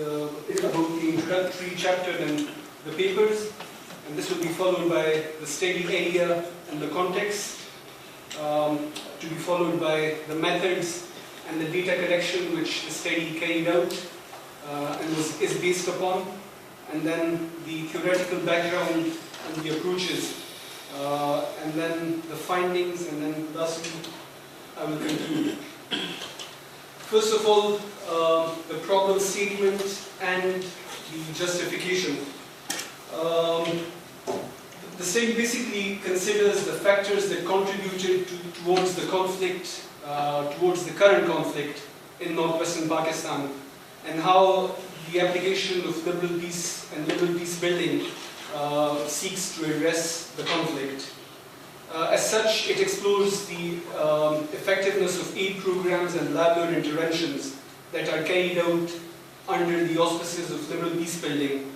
about the introductory chapter and the papers, and this will be followed by the study area and the context, to be followed by the methods and the data collection which the study carried out and is based upon, and then the theoretical background and the approaches, and then the findings, and then lastly I will conclude. First of all, the problem statement and the justification. The study basically considers the factors that contributed towards the conflict, towards the current conflict in northwestern Pakistan, and how the application of liberal peace and liberal peace building seeks to address the conflict. As such, it explores the effectiveness of aid programs and livelihood interventions that are carried out under the auspices of liberal peace building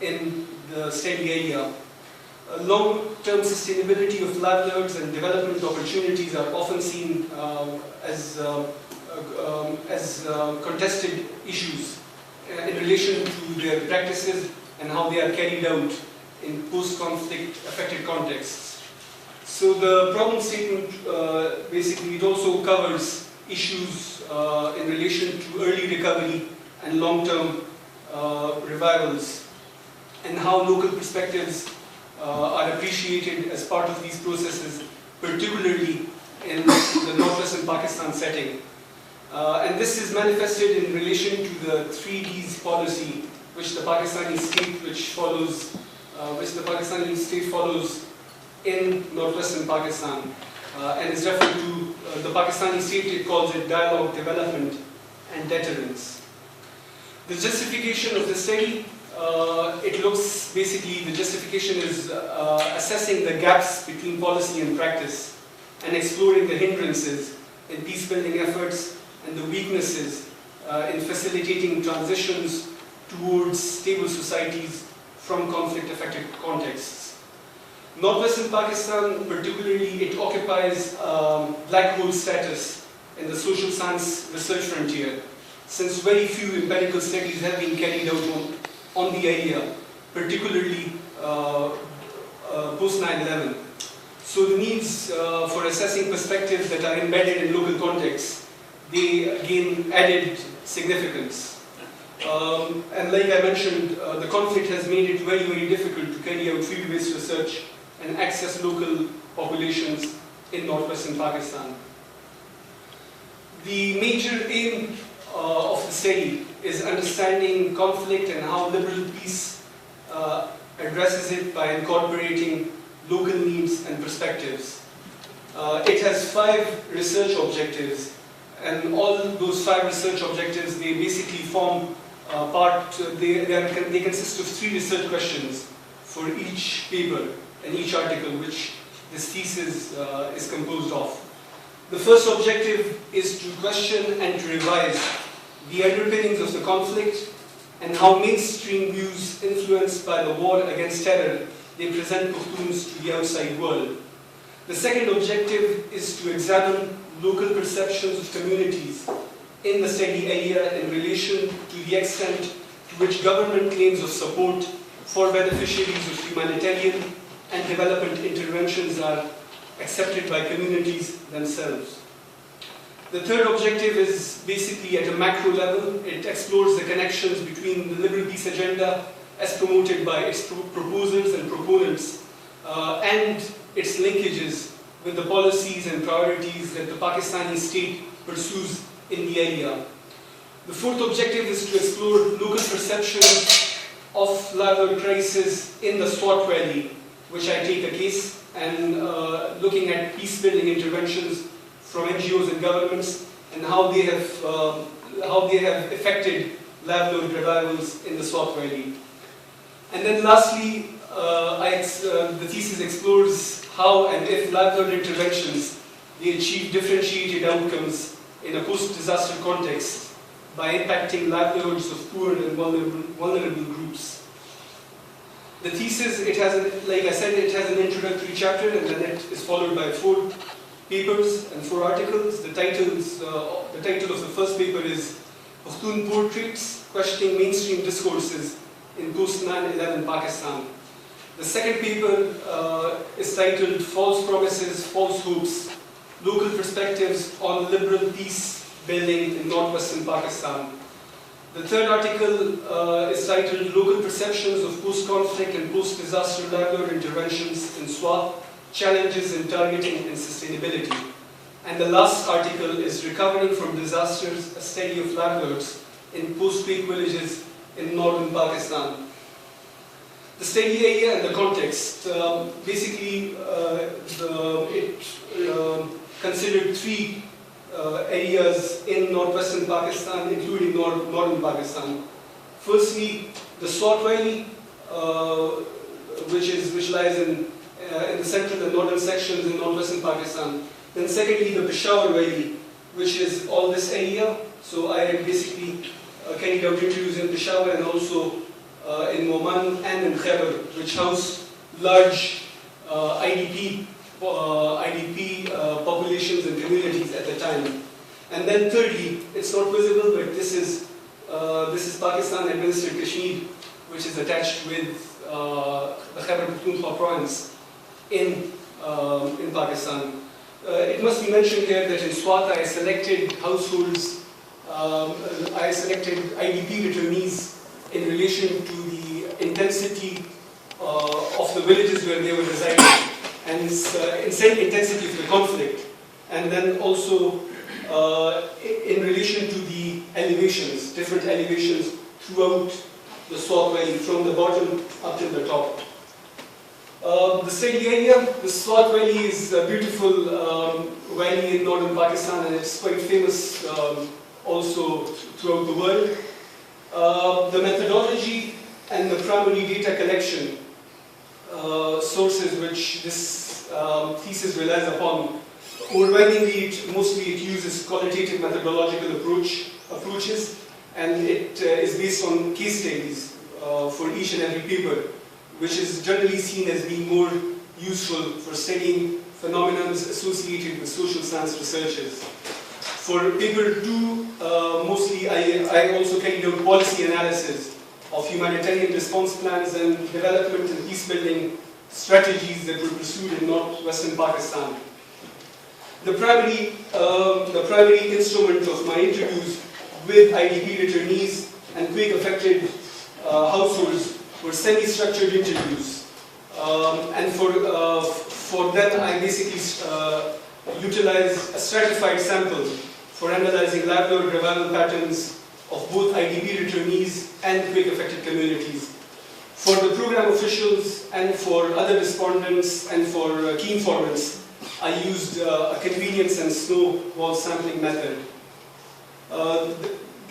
in the study area. Long-term sustainability of livelihoods and development opportunities are often seen as contested issues in relation to their practices and how they are carried out in post-conflict affected contexts. So the problem statement basically it also covers issues in relation to early recovery and long-term revivals, and how local perspectives are appreciated as part of these processes, particularly in the northwestern Pakistan setting. And this is manifested in relation to the 3Ds policy, which the Pakistani state follows in northwestern Pakistan, and is referred to the Pakistani state. It calls it dialogue, development, and deterrence. The justification of the study. It looks basically, the justification is assessing the gaps between policy and practice and exploring the hindrances in peace-building efforts and the weaknesses in facilitating transitions towards stable societies from conflict-affected contexts. Northwestern Pakistan, particularly, it occupies black hole status in the social science research frontier, since very few empirical studies have been carried out on the area, particularly post 9/11. So the needs for assessing perspectives that are embedded in local contexts, they gain added significance. And like I mentioned, the conflict has made it very, very difficult to carry out field-based research and access local populations in northwestern Pakistan. The major aim of the study is understanding conflict and how liberal peace addresses it by incorporating local needs and perspectives. It has 5 research objectives, and all those 5 research objectives, they basically form they consist of 3 research questions for each paper and each article which this thesis is composed of. The first objective is to question and to revise the underpinnings of the conflict and how mainstream views influenced by the war against terror they present Pakhtuns to the outside world. The second objective is to examine local perceptions of communities in the study area in relation to the extent to which government claims of support for beneficiaries of humanitarian and development interventions are accepted by communities themselves. The third objective is basically at a macro level. It explores the connections between the liberal peace agenda as promoted by its proposers and proponents and its linkages with the policies and priorities that the Pakistani state pursues in the area. The fourth objective is to explore local perceptions of livelihood crisis in the Swat Valley, which I take a case, and looking at peace-building interventions from NGOs and governments and how they have affected livelihood revivals in the Swat Valley. And then lastly, the thesis explores how and if livelihood interventions they achieve differentiated outcomes in a post-disaster context by impacting livelihoods of poor and vulnerable groups. The thesis, like I said, it has an introductory chapter, and then it is followed by 4 papers and 4 articles. The title of the first paper is Pakhtun Portraits questioning mainstream discourses in post-9/11 Pakistan. The second paper is titled False Promises, False Hopes, Local Perspectives on Liberal Peace Building in Northwestern Pakistan. The third article is titled Local Perceptions of Post-Conflict and Post-Disaster Livelihood Interventions in Swat, Challenges in Targeting and Sustainability. And the last article is Recovering from Disasters, a Study of Livelihoods in Post-Quake Villages in Northern Pakistan. The study area and the context. Basically, it considered three areas in northwestern Pakistan, including northern Pakistan. Firstly, the Swat Valley, which lies in the central and northern sections in northwestern Pakistan. Then secondly, the Peshawar Valley, which is all this area. So I basically carried out interviews in Peshawar and also in Moman and in Khyber, which house large IDP populations and communities at the time. And then thirdly, it's not visible, but this is Pakistan administered Kashmir, which is attached with the Khyber Pakhtunkhwa province in Pakistan. It must be mentioned here that in Swat I selected households, I selected IDP returnees in relation to the intensity of the villages where they were residing and intensity of the conflict, and then also in relation to the elevations, different elevations throughout the Swat Valley, from the bottom up to the top. The study area, the Swat Valley is a beautiful valley in northern Pakistan, and it's quite famous also throughout the world. The methodology and the primary data collection sources which this thesis relies upon, overwhelmingly, mostly it uses qualitative methodological approaches, and it is based on case studies for each and every paper, which is generally seen as being more useful for studying phenomena associated with social science researches. For paper 2, mostly I also carried out policy analysis of humanitarian response plans and development and peace building strategies that were pursued in northwestern Pakistan. The primary instrument of my interviews with IDP returnees and quake-affected households were semi-structured interviews, and for that I basically utilized a stratified sample for analyzing livelihood revival patterns of both IDP returnees and quake-affected communities. For the program officials and for other respondents and for key informants, I used a convenience and snowball sampling method.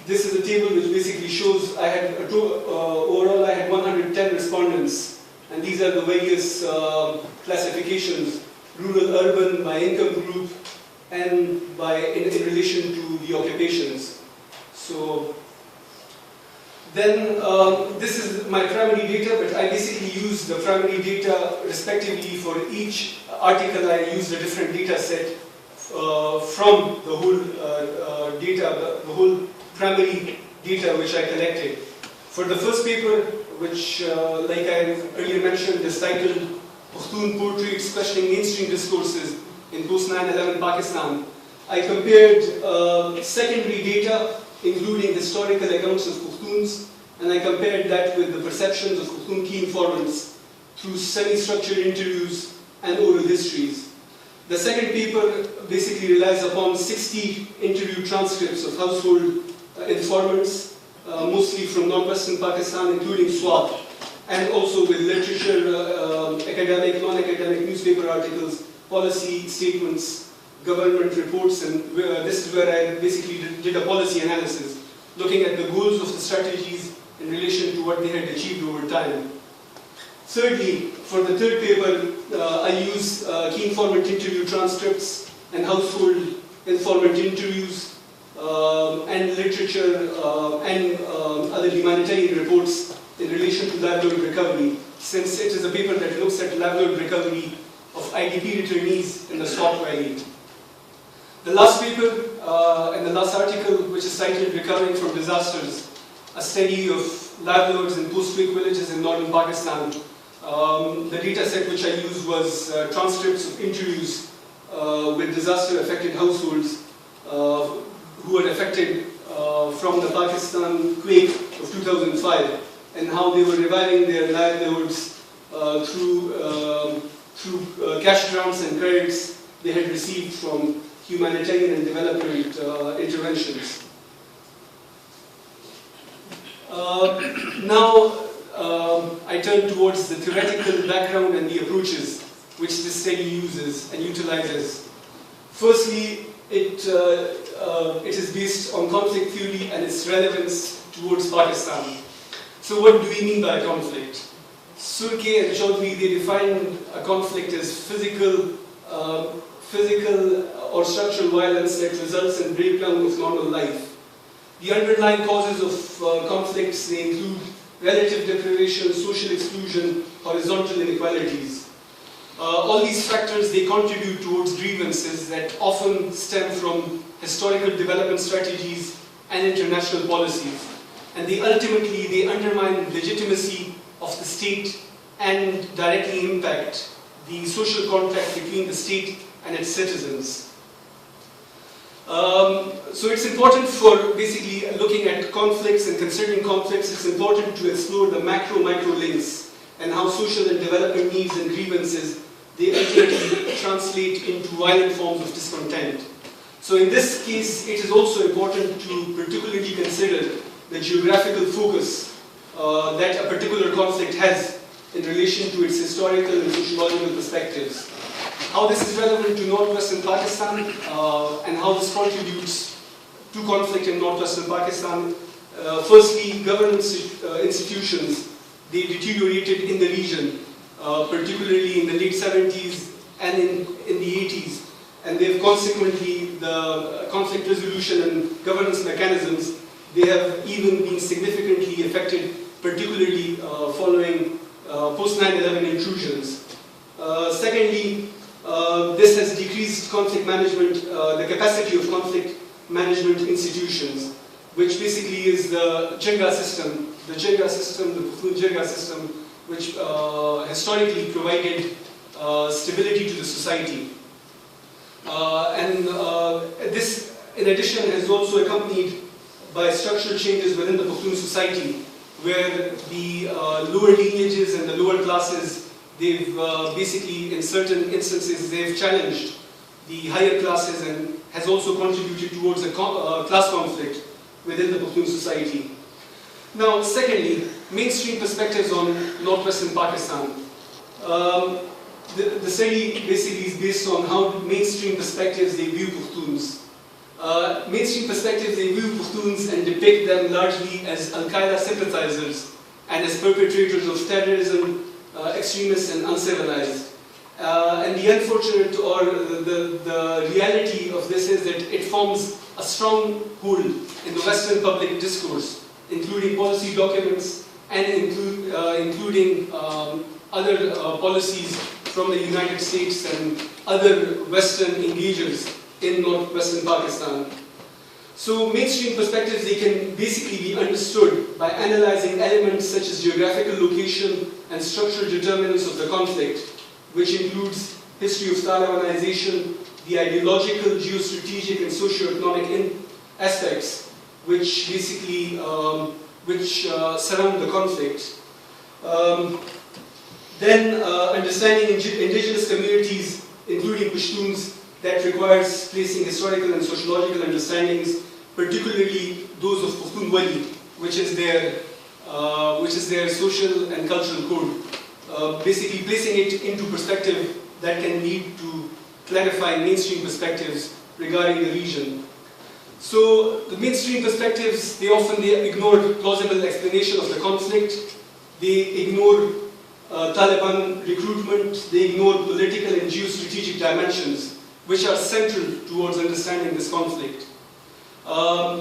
This is a table which basically shows I had overall I had 110 respondents, and these are the various classifications: rural, urban, by income group, and in relation to the occupations. So then this is my primary data, but I basically use the primary data respectively for each article. I used a different data set from the whole the whole primary data which I collected. For the first paper, which like I earlier mentioned, is titled Pakhtun Portraits Questioning Mainstream Discourses in Post-9/11 Pakistan, I compared secondary data, including historical accounts of Pakhtuns, and I compared that with the perceptions of Pakhtun key informants through semi-structured interviews and oral histories. The second paper basically relies upon 60 interview transcripts of household informants, mostly from northwestern Pakistan, including Swat, and also with literature, academic, non-academic newspaper articles, policy statements, government reports, and this is where I basically did a policy analysis, looking at the goals of the strategies in relation to what they had achieved over time. Thirdly, for the third paper, I use key informant interview transcripts and household informant interviews and literature and other humanitarian reports in relation to livelihood recovery, since it is a paper that looks at livelihood recovery of IDP returnees in the Swat Valley. The last paper and the last article, which is titled Recovering from Disasters, a study of livelihoods in post-quake villages in northern Pakistan. The data set which I used was transcripts of interviews with disaster-affected households who were affected from the Pakistan quake of 2005, and how they were reviving their livelihoods through cash grants and credits they had received from humanitarian and development interventions. Now, I turn towards the theoretical background and the approaches which this study uses and utilizes. Firstly, it is based on conflict theory and its relevance towards Pakistan. So what do we mean by conflict? Surke and Chaudhary, they defined a conflict as physical or structural violence that results in breakdown of normal life. The underlying causes of conflicts, they include relative deprivation, social exclusion, horizontal inequalities. All these factors, they contribute towards grievances that often stem from historical development strategies and international policies. And they ultimately undermine legitimacy of the state and directly impact the social contract between the state and its citizens. So it's important for basically looking at conflicts and considering conflicts, it's important to explore the macro-micro links and how social and development needs and grievances, they ultimately translate into violent forms of discontent. So in this case, it is also important to particularly consider the geographical focus that a particular conflict has in relation to its historical and sociological perspectives. How this is relevant to northwestern Pakistan and how this contributes to conflict in northwestern Pakistan. Firstly, governance institutions, they deteriorated in the region, particularly in the late 70s and in the 80s. And they've consequently, the conflict resolution and governance mechanisms, they have even been significantly affected, particularly following post 9/11 intrusions. Secondly, this has decreased conflict management, the capacity of conflict management institutions, which basically is the Jirga system, the Pukhtun Jirga system, which historically provided stability to the society. This, in addition, is also accompanied by structural changes within the Pukhtun society, where the lower lineages and the lower classes, they've basically, in certain instances, they've challenged the higher classes and has also contributed towards a class conflict within the Pukhtun society. Now, secondly, mainstream perspectives on northwestern Pakistan. The study basically is based on how mainstream perspectives they view Pukhtuns. Mainstream perspectives, they view Pukhtuns and depict them largely as Al-Qaeda sympathizers and as perpetrators of terrorism, extremists and uncivilized. And the unfortunate or the reality of this is that it forms a strong hold in the Western public discourse, including policy documents and including other policies from the United States and other Western engagers in northwestern Pakistan. So mainstream perspectives, they can basically be understood by analyzing elements such as geographical location and structural determinants of the conflict, which includes history of Talibanization, the ideological, geostrategic and socio-economic aspects which basically surround the conflict. Then understanding indigenous communities, including Pashtuns, that requires placing historical and sociological understandings, particularly those of Pukhtun Wali, which is their social and cultural code. Basically placing it into perspective that can lead to clarifying mainstream perspectives regarding the region. So the mainstream perspectives, they often ignore plausible explanation of the conflict, they ignore Taliban recruitment, they ignore political and geostrategic dimensions, which are central towards understanding this conflict.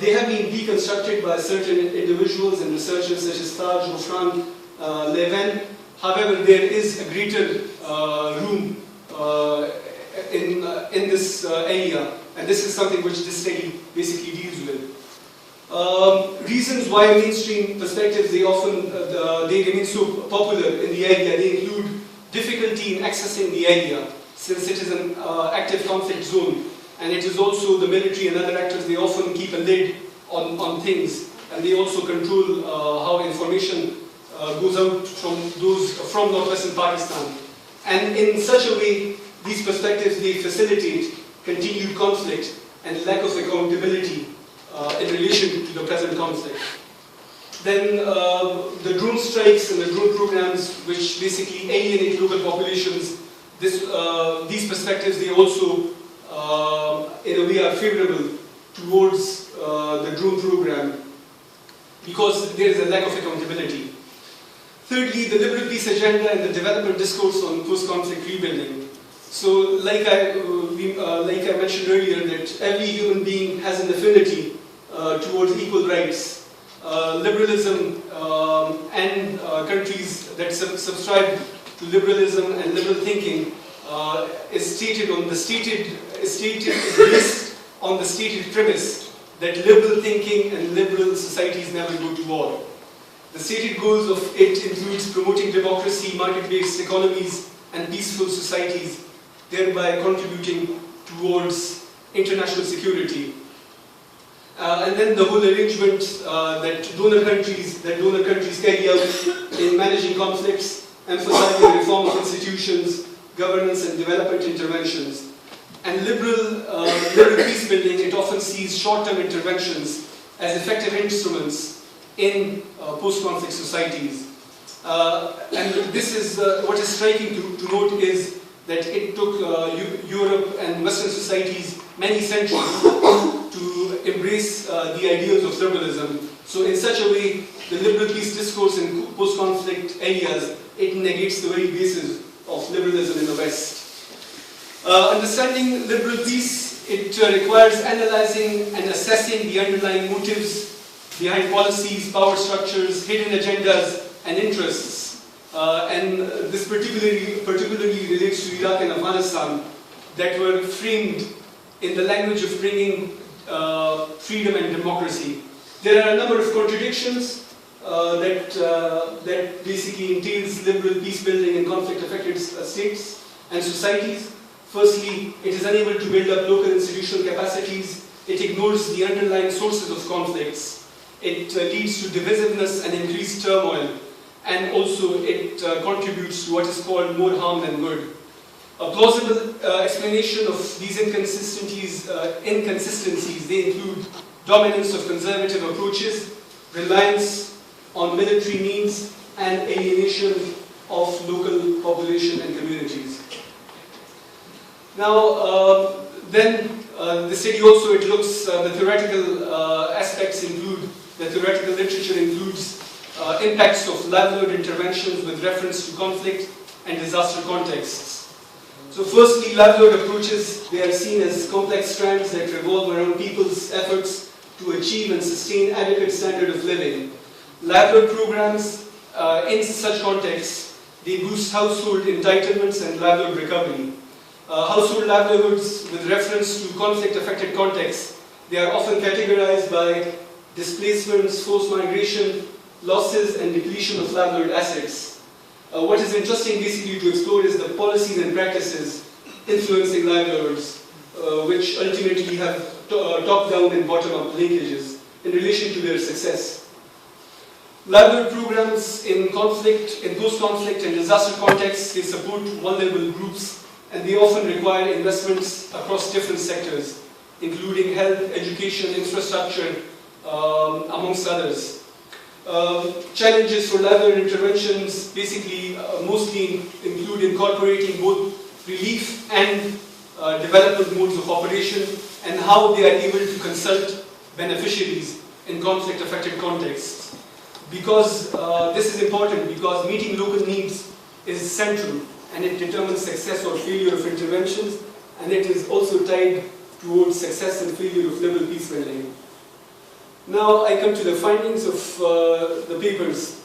They have been deconstructed by certain individuals and researchers such as Taj, Rofran, Levin. However, there is a greater room in this area, and this is something which this study basically deals with. Reasons why mainstream perspectives they remain so popular in the area, they include difficulty in accessing the area, since it is an active conflict zone, and it is also the military and other actors, they often keep a lid on things, and they also control how information goes out from northwestern Pakistan. And in such a way, these perspectives, they facilitate continued conflict and lack of accountability in relation to the present conflict. Then the drone strikes and the drone programs, which basically alienate local populations, these perspectives, they also, in a way, are favorable towards the drone program because there is a lack of accountability. Thirdly, the liberal peace agenda and the development discourse on post-conflict rebuilding. So, like I mentioned earlier, that every human being has an affinity towards equal rights. Liberalism and countries that subscribe to liberalism and liberal thinking is based on the stated premise that liberal thinking and liberal societies never go to war. The stated goals of it includes promoting democracy, market-based economies, and peaceful societies, thereby contributing towards international security. And then the whole arrangement that donor countries carry out in managing conflicts, emphasizing reform of institutions, governance, and development interventions. And liberal peace building, it often sees short-term interventions as effective instruments in post-conflict societies. And this is what is striking to note is that it took Europe and Western societies many centuries to embrace the ideals of liberalism. So in such a way, the liberal peace discourse in post-conflict areas, it negates the very basis of liberalism in the West. Understanding liberal peace, it requires analyzing and assessing the underlying motives behind policies, power structures, hidden agendas, and interests. And this particularly relates to Iraq and Afghanistan that were framed in the language of bringing freedom and democracy. There are a number of contradictions that basically entails liberal peace building in conflict-affected states and societies. Firstly, it is unable to build up local institutional capacities. It ignores the underlying sources of conflicts. It leads to divisiveness and increased turmoil. And also it contributes to what is called more harm than good. A plausible explanation of these inconsistencies, they include dominance of conservative approaches, reliance on military means, and alienation of local population and communities. Now, the study also, it looks, the theoretical aspects include, the theoretical literature includes impacts of livelihood interventions with reference to conflict and disaster contexts. So firstly, livelihood approaches, they are seen as complex strands that revolve around people's efforts to achieve and sustain adequate standard of living. Livelihood programs, in such contexts, they boost household entitlements and livelihood recovery. Household livelihoods with reference to conflict-affected contexts, they are often categorized by displacements, forced migration, losses and depletion of livelihood assets. What is interesting basically to explore is the policies and practices influencing livelihoods, which ultimately have top-down and bottom-up linkages in relation to their success. Livelihood programs in conflict, in post-conflict and disaster contexts, they support vulnerable groups, and they often require investments across different sectors, including health, education, infrastructure, amongst others. Challenges for livelihood interventions basically mostly include incorporating both relief and development modes of operation and how they are able to consult beneficiaries in conflict-affected contexts. Because this is important, because meeting local needs is central and it determines success or failure of interventions, and it is also tied towards success and failure of liberal peace building. Now I come to the findings of the papers.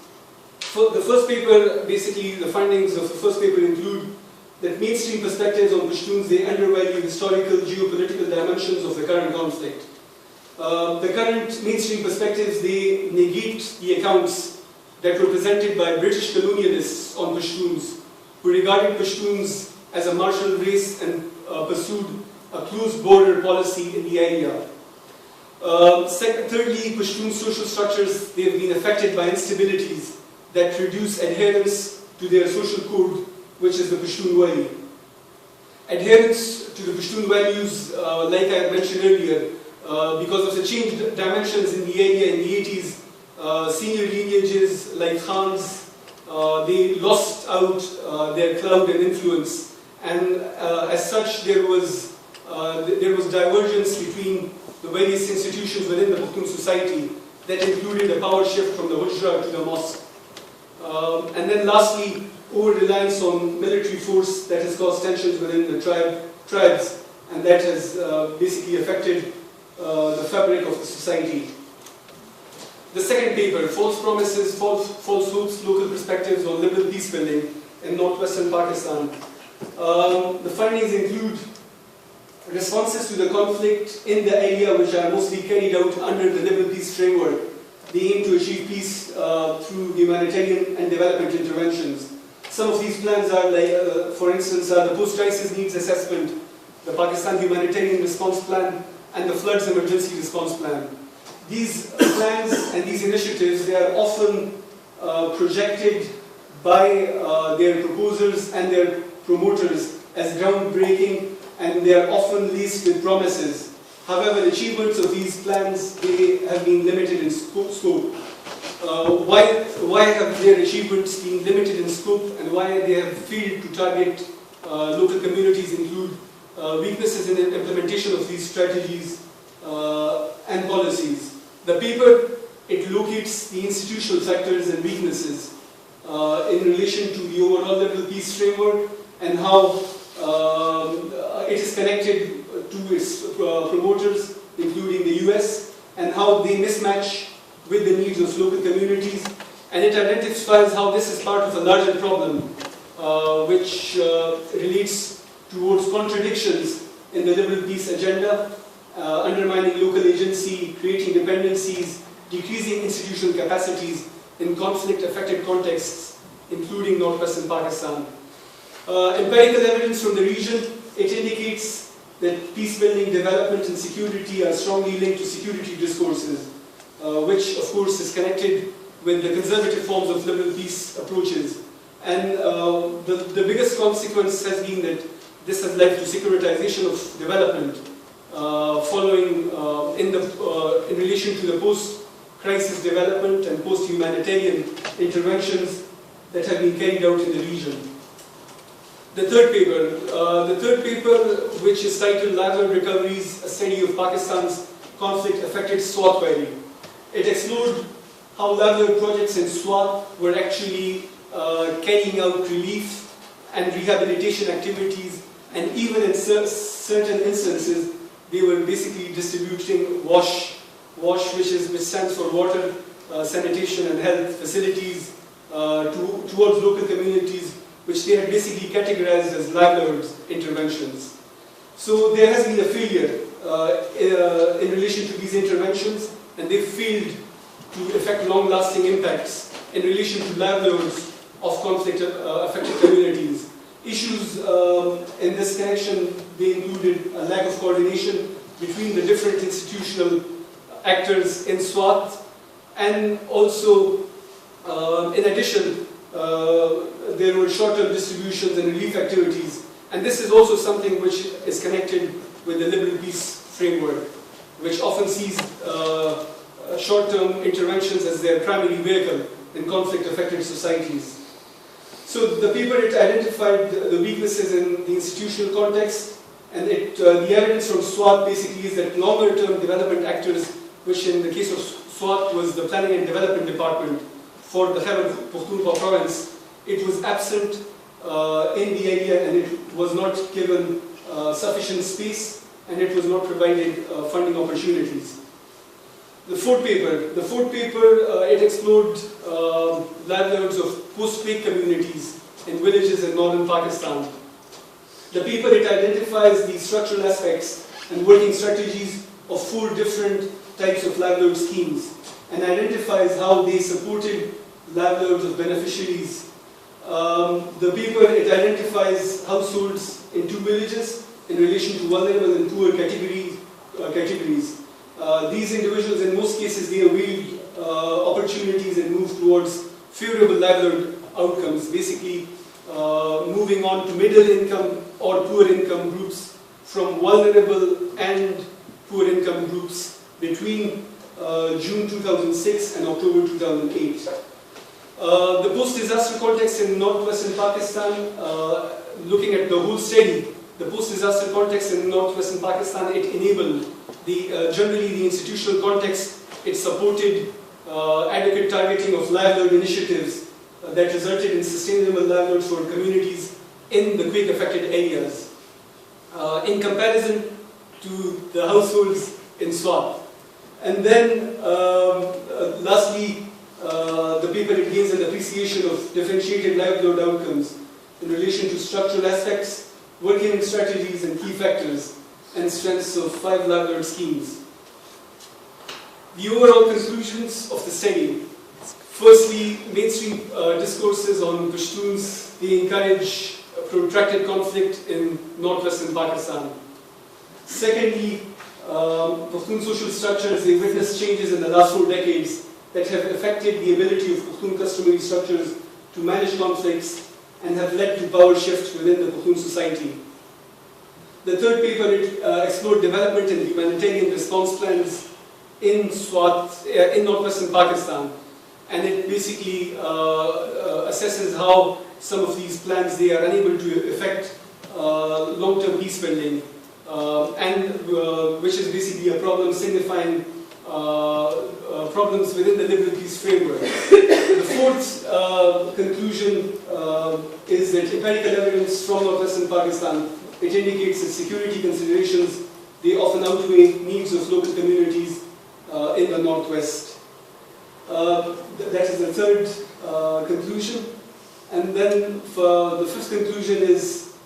The first paper, basically the findings of the first paper include that mainstream perspectives on Pashtuns, they undervalue historical geopolitical dimensions of the current conflict. The current mainstream perspectives, they negate the accounts that were presented by British colonialists on Pashtuns, who regarded Pashtuns as a martial race and pursued a closed border policy in the area. Thirdly, Pashtun social structures, they have been affected by instabilities that reduce adherence to their social code, which is the Pashtun value. Adherence to the Pashtun values, like I mentioned earlier, because of the changed dimensions in the area in the 80s, senior lineages like Khans, they lost out their clout and influence, and as such there was divergence between the various institutions within the Pashtun society that included a power shift from the Hujra to the mosque. And then lastly, over-reliance on military force that has caused tensions within the tribes, and that has basically affected the fabric of the society. The second paper, False Promises, False Hopes, Local Perspectives on Liberal Peacebuilding in Northwestern Pakistan. The findings include responses to the conflict in the area, which are mostly carried out under the Liberal Peace Framework. They aim to achieve peace through humanitarian and development interventions. Some of these plans are, like, for instance, the Post-Crisis Needs Assessment, the Pakistan Humanitarian Response Plan, and the Floods Emergency Response Plan. These plans and these initiatives, they are often projected by their proposers and their promoters as groundbreaking, and they are often laced with promises. However, the achievements of these plans, they have been limited in scope. Why have their achievements been limited in scope, and why they have failed to target local communities include weaknesses in the implementation of these strategies and policies. The paper, it locates the institutional factors and weaknesses in relation to the overall Liberal Peace Framework and how it is connected to its promoters, including the US, and how they mismatch with the needs of local communities. And it identifies how this is part of a larger problem, which relates towards contradictions in the Liberal Peace agenda, undermining local agency, creating dependencies, decreasing institutional capacities in conflict-affected contexts, including northwestern Pakistan. Empirical evidence from the region, it indicates that peace-building, development and security are strongly linked to security discourses, which of course is connected with the conservative forms of liberal peace approaches. And the biggest consequence has been that this has led to securitization of development, following in relation to the post-crisis development and post-humanitarian interventions that have been carried out in the region. The third paper, which is titled Livelihood Recoveries, a study of Pakistan's conflict-affected Swat Valley. It explored how livelihood projects in Swat were actually carrying out relief and rehabilitation activities, and even in certain instances, they were basically distributing WASH, which stands for Water, Sanitation and Health Facilities, towards local communities, which they had basically categorized as livelihood interventions. So there has been a failure in relation to these interventions, and they failed to effect long-lasting impacts in relation to livelihoods of conflict-affected communities. Issues in this connection, they included a lack of coordination between the different institutional actors in Swat, and also, in addition, there were short-term distributions and relief activities, and this is also something which is connected with the Liberal Peace Framework, which often sees short-term interventions as their primary vehicle in conflict-affected societies. So the paper, it identified the weaknesses in the institutional context, and the evidence from Swat basically is that longer-term development actors, which in the case of Swat was the Planning and Development Department for the Khyber Pakhtunkhwa province, it was absent in the area, and it was not given sufficient space, and it was not provided funding opportunities. The fourth paper, it explored livelihoods of post-quake communities in villages in northern Pakistan. The paper, it identifies the structural aspects and working strategies of 4 different types of livelihood schemes and identifies how they supported livelihoods of beneficiaries. The paper, it identifies households in 2 villages in relation to vulnerable and poor categories. These individuals, in most cases, they availed opportunities and moved towards favorable livelihood outcomes, basically moving on to middle income or poor income groups from vulnerable and poor income groups between June 2006 and October 2008. The post-disaster context in northwestern Pakistan, looking at the whole study, the post-disaster context in northwestern Pakistan, it enabled generally the institutional context, it supported adequate targeting of livelihood initiatives that resulted in sustainable livelihoods for communities in the quake-affected areas. In comparison to the households in Swat. And then, lastly, the paper gains an appreciation of differentiated livelihood outcomes in relation to structural aspects, working strategies and key factors, and strengths of 5 livelihood schemes. The overall conclusions of the study. Firstly, mainstream discourses on Pashtuns, they encourage protracted conflict in northwestern Pakistan. Secondly, Pashtun social structures, they witnessed changes in the last 4 decades that have affected the ability of Pashtun customary structures to manage conflicts and have led to power shifts within the Pashtun society. The third paper, it explored development and humanitarian response plans in Swat, in northwestern Pakistan, and it basically assesses how some of these plans, they are unable to affect long-term peace building, and which is basically a problem signifying problems within the liberal peace framework. The fourth conclusion is that empirical evidence from northwestern Pakistan, it indicates that security considerations, they often outweigh needs of local communities in the northwest. That is the third conclusion. And then for the fifth conclusion is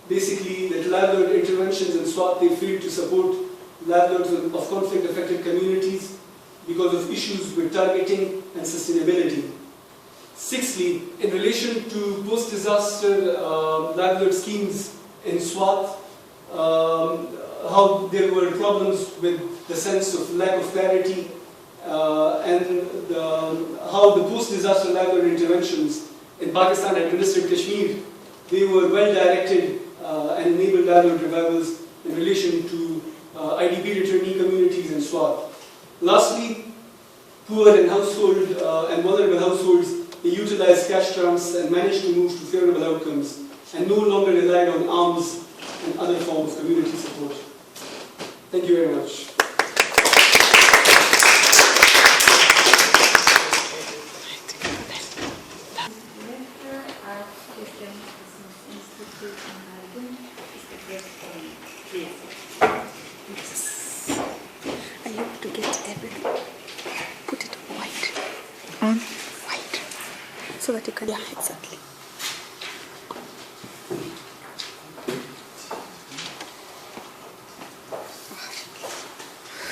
basically that livelihood interventions in Swat, they failed to support livelihoods of conflict-affected communities because of issues with targeting and sustainability. Sixthly, in relation to post-disaster livelihood schemes in Swat, how there were problems with the sense of lack of clarity and how the post-disaster livelihood interventions in Pakistan administered Kashmir, they were well-directed and enabled livelihood revivals in relation to IDP returnee communities in Swat. Lastly, poor and household and vulnerable households, they utilized cash transfers and managed to move to favorable outcomes and no longer relied on arms and other forms of community support. Thank you very much. I hope to get everything. Put it white. On white. So that you can. Yeah, exactly.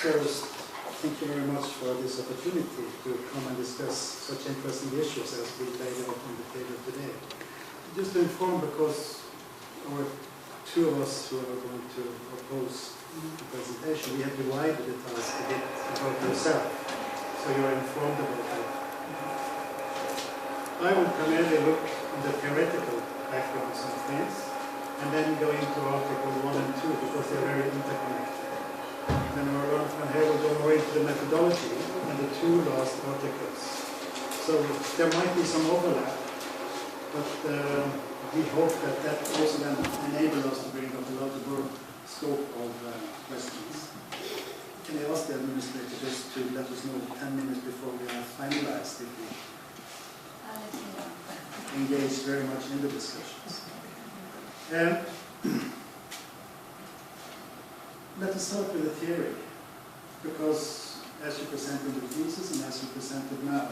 First, thank you very much for this opportunity to come and discuss such interesting issues as we laid out on the table today. Just to inform, because our 2 of us who are going to oppose the presentation, we have divided the task a bit about yourself, so you are informed about that. I will primarily look at the theoretical backgrounds of things, and then go into Article 1 and 2, because they are very interconnected. Then our friend here will go more into the methodology and the 2 last articles. So there might be some overlap, but we hope that that also then enables us to bring up a lot of more scope of questions. Can I ask the administrator just to let us know 10 minutes before we are finalized if we engage very much in the discussions. Let us start with the theory, because as you presented the thesis and as you presented now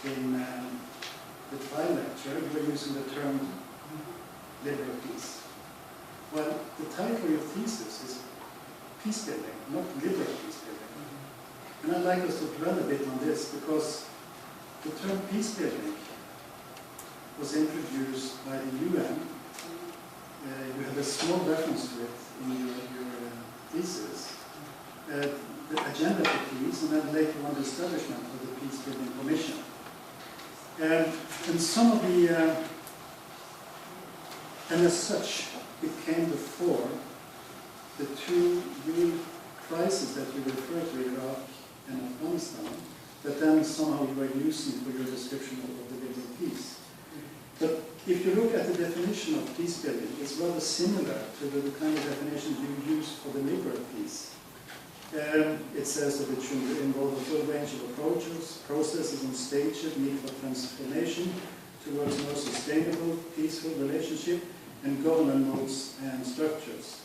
in the trial lecture, you were using the term liberal peace. Well, the title of your thesis is Peacebuilding, not liberal peacebuilding. And I'd like us to dwell a bit on this, because the term peacebuilding was introduced by the UN. You have a small reference to it in your thesis. The agenda for peace, and then later on the establishment of the Peacebuilding Commission. And some of the, and as such, it came before the two real crises that you refer to, Iraq and Afghanistan, that then somehow you were using for your description of the building peace. But if you look at the definition of peacebuilding, it's rather similar to the kind of definition you use for the liberal peace. It says that it should involve a full range of approaches, processes and stages need for transformation towards more sustainable, peaceful relationship and governance modes and structures.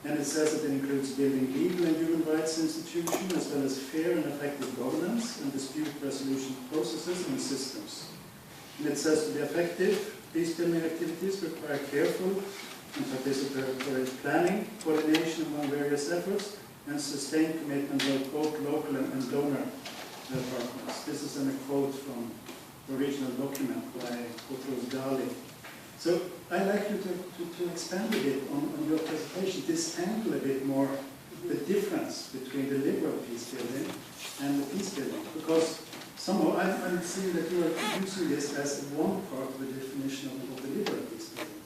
And it says that it includes building legal and human rights institutions as well as fair and effective governance and dispute resolution processes and systems. And it says to be effective, peacebuilding activities require careful and participatory planning, coordination among various efforts, and sustained commitment of both local and donor partners. This is a quote from the original document by Gali. So I'd like you to expand a bit on your presentation, disentangle a bit more the difference between the liberal peacebuilding and the peacebuilding, because somehow I'm seeing that you are using this as one part of the definition of the liberal peacebuilding.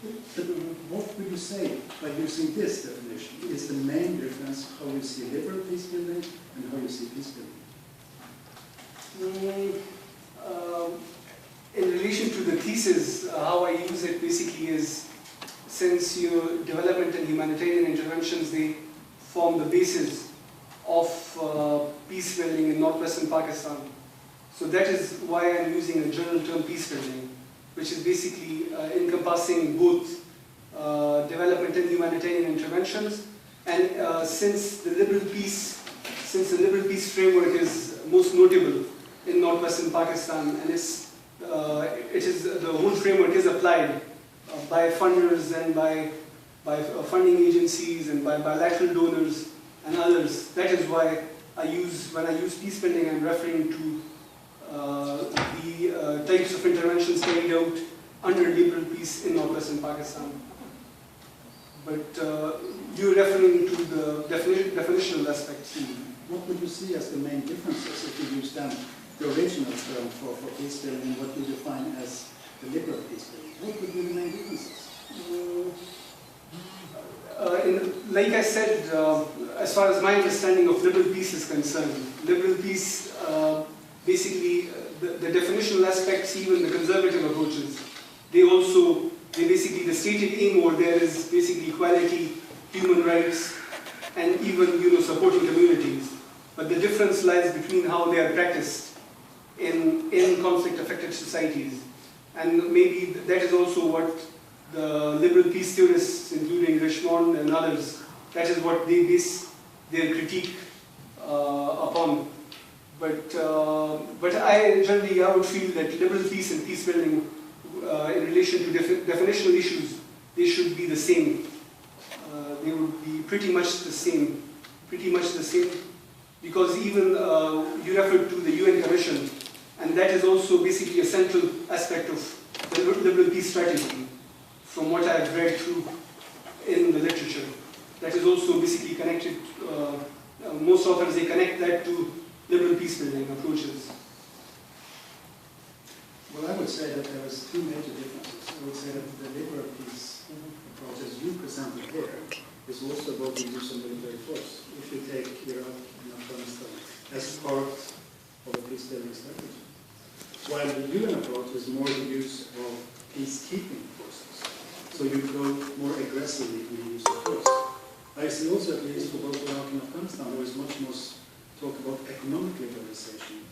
But what would you say by using this definition is the main difference how you see liberal peacebuilding and how you see peacebuilding? In relation to the thesis, how I use it basically is, since your development and humanitarian interventions, they form the basis of peacebuilding in northwestern Pakistan. So that is why I'm using a general term peacebuilding, which is basically encompassing both development and humanitarian interventions. And since the liberal peace framework is most notable in northwestern Pakistan, and the whole framework is applied by funders and by funding agencies and by bilateral donors and others. That is why when I use peacebuilding, I'm referring to the types of interventions carried out under liberal peace in northwestern Pakistan. But you're referring to the definitional aspects. What would you see as the main differences if you use them, the original term for peacebuilding and what you define as the liberal peacebuilding? What would be the main differences? Like I said, as far as my understanding of liberal peace is concerned, liberal peace, basically, the definitional aspects, even the conservative approaches, the stated aim over there is basically equality, human rights, and even, supporting communities. But the difference lies between how they are practiced in conflict-affected societies. And maybe that is also what the liberal peace theorists, including Richmond and others, that is what they base their critique upon. But I would feel that liberal peace and peacebuilding, in relation to definitional issues, they should be the same. They would be pretty much the same, because even you referred to the UN Commission, and that is also basically a central aspect of the liberal peace strategy, from what I've read through in the literature. That is also basically connected, most authors, they connect that to liberal peacebuilding approaches. Well, I would say that there is two major differences. I would say that the liberal peace approach, as you presented here, is also about the use of military force. If you take Iraq and Afghanistan as part of a peacebuilding strategy. While the UN approach is more the use of peacekeeping forces. So you go more aggressively in the use of force. I see also, at least for both Iraq and Afghanistan, there is much more talk about economic liberalization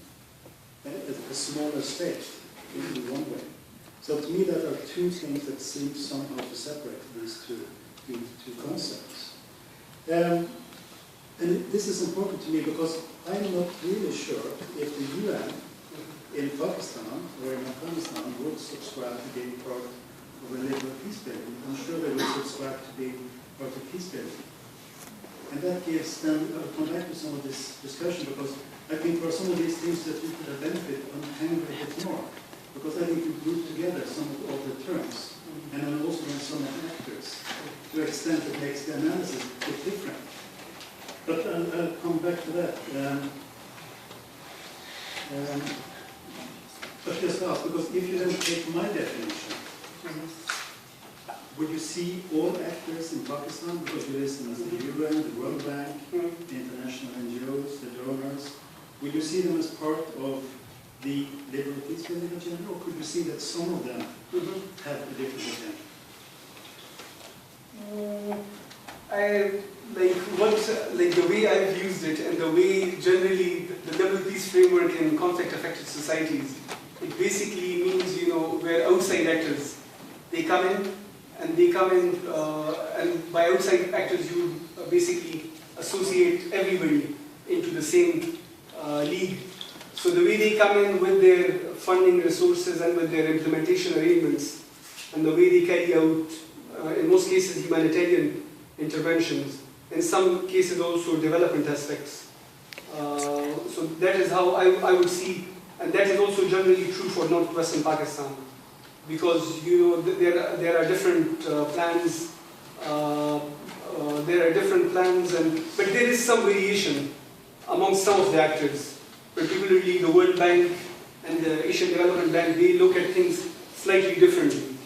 at a smaller state, in one way. So to me, there are two things that seem somehow to separate these two concepts. And this is important to me because I'm not really sure if the UN in Pakistan or in Afghanistan would subscribe to being part of a liberal peacebuilding. I'm sure they would subscribe to being part of peacebuilding. And that gives then, I'll come back to some of this discussion, because I think for some of these things that you could have benefit untangle a bit more. Because I think you group together some of the terms, and then also in some of the actors, to an extent that makes the analysis a bit different. But I'll come back to that. But just ask, because if you then take my definition, would you see all actors in Pakistan, because you list them as the UN, the World Bank, the international NGOs, the donors, would you see them as part of the liberal peacebuilding agenda, or could you see that some of them have a different agenda? The way I've used it and the way generally the liberal peace framework in conflict-affected societies, it basically means, where outside actors, they come in, and by outside actors you basically associate everybody into the same league. So the way they come in with their funding resources and with their implementation arrangements, and the way they carry out, in most cases, humanitarian interventions, in some cases also development aspects. So that is how I would see, and that is also generally true for northwestern Pakistan, because there are different plans. There are different plans, but there is some variation among some of the actors. Particularly the World Bank and the Asian Development Bank, they look at things slightly differently.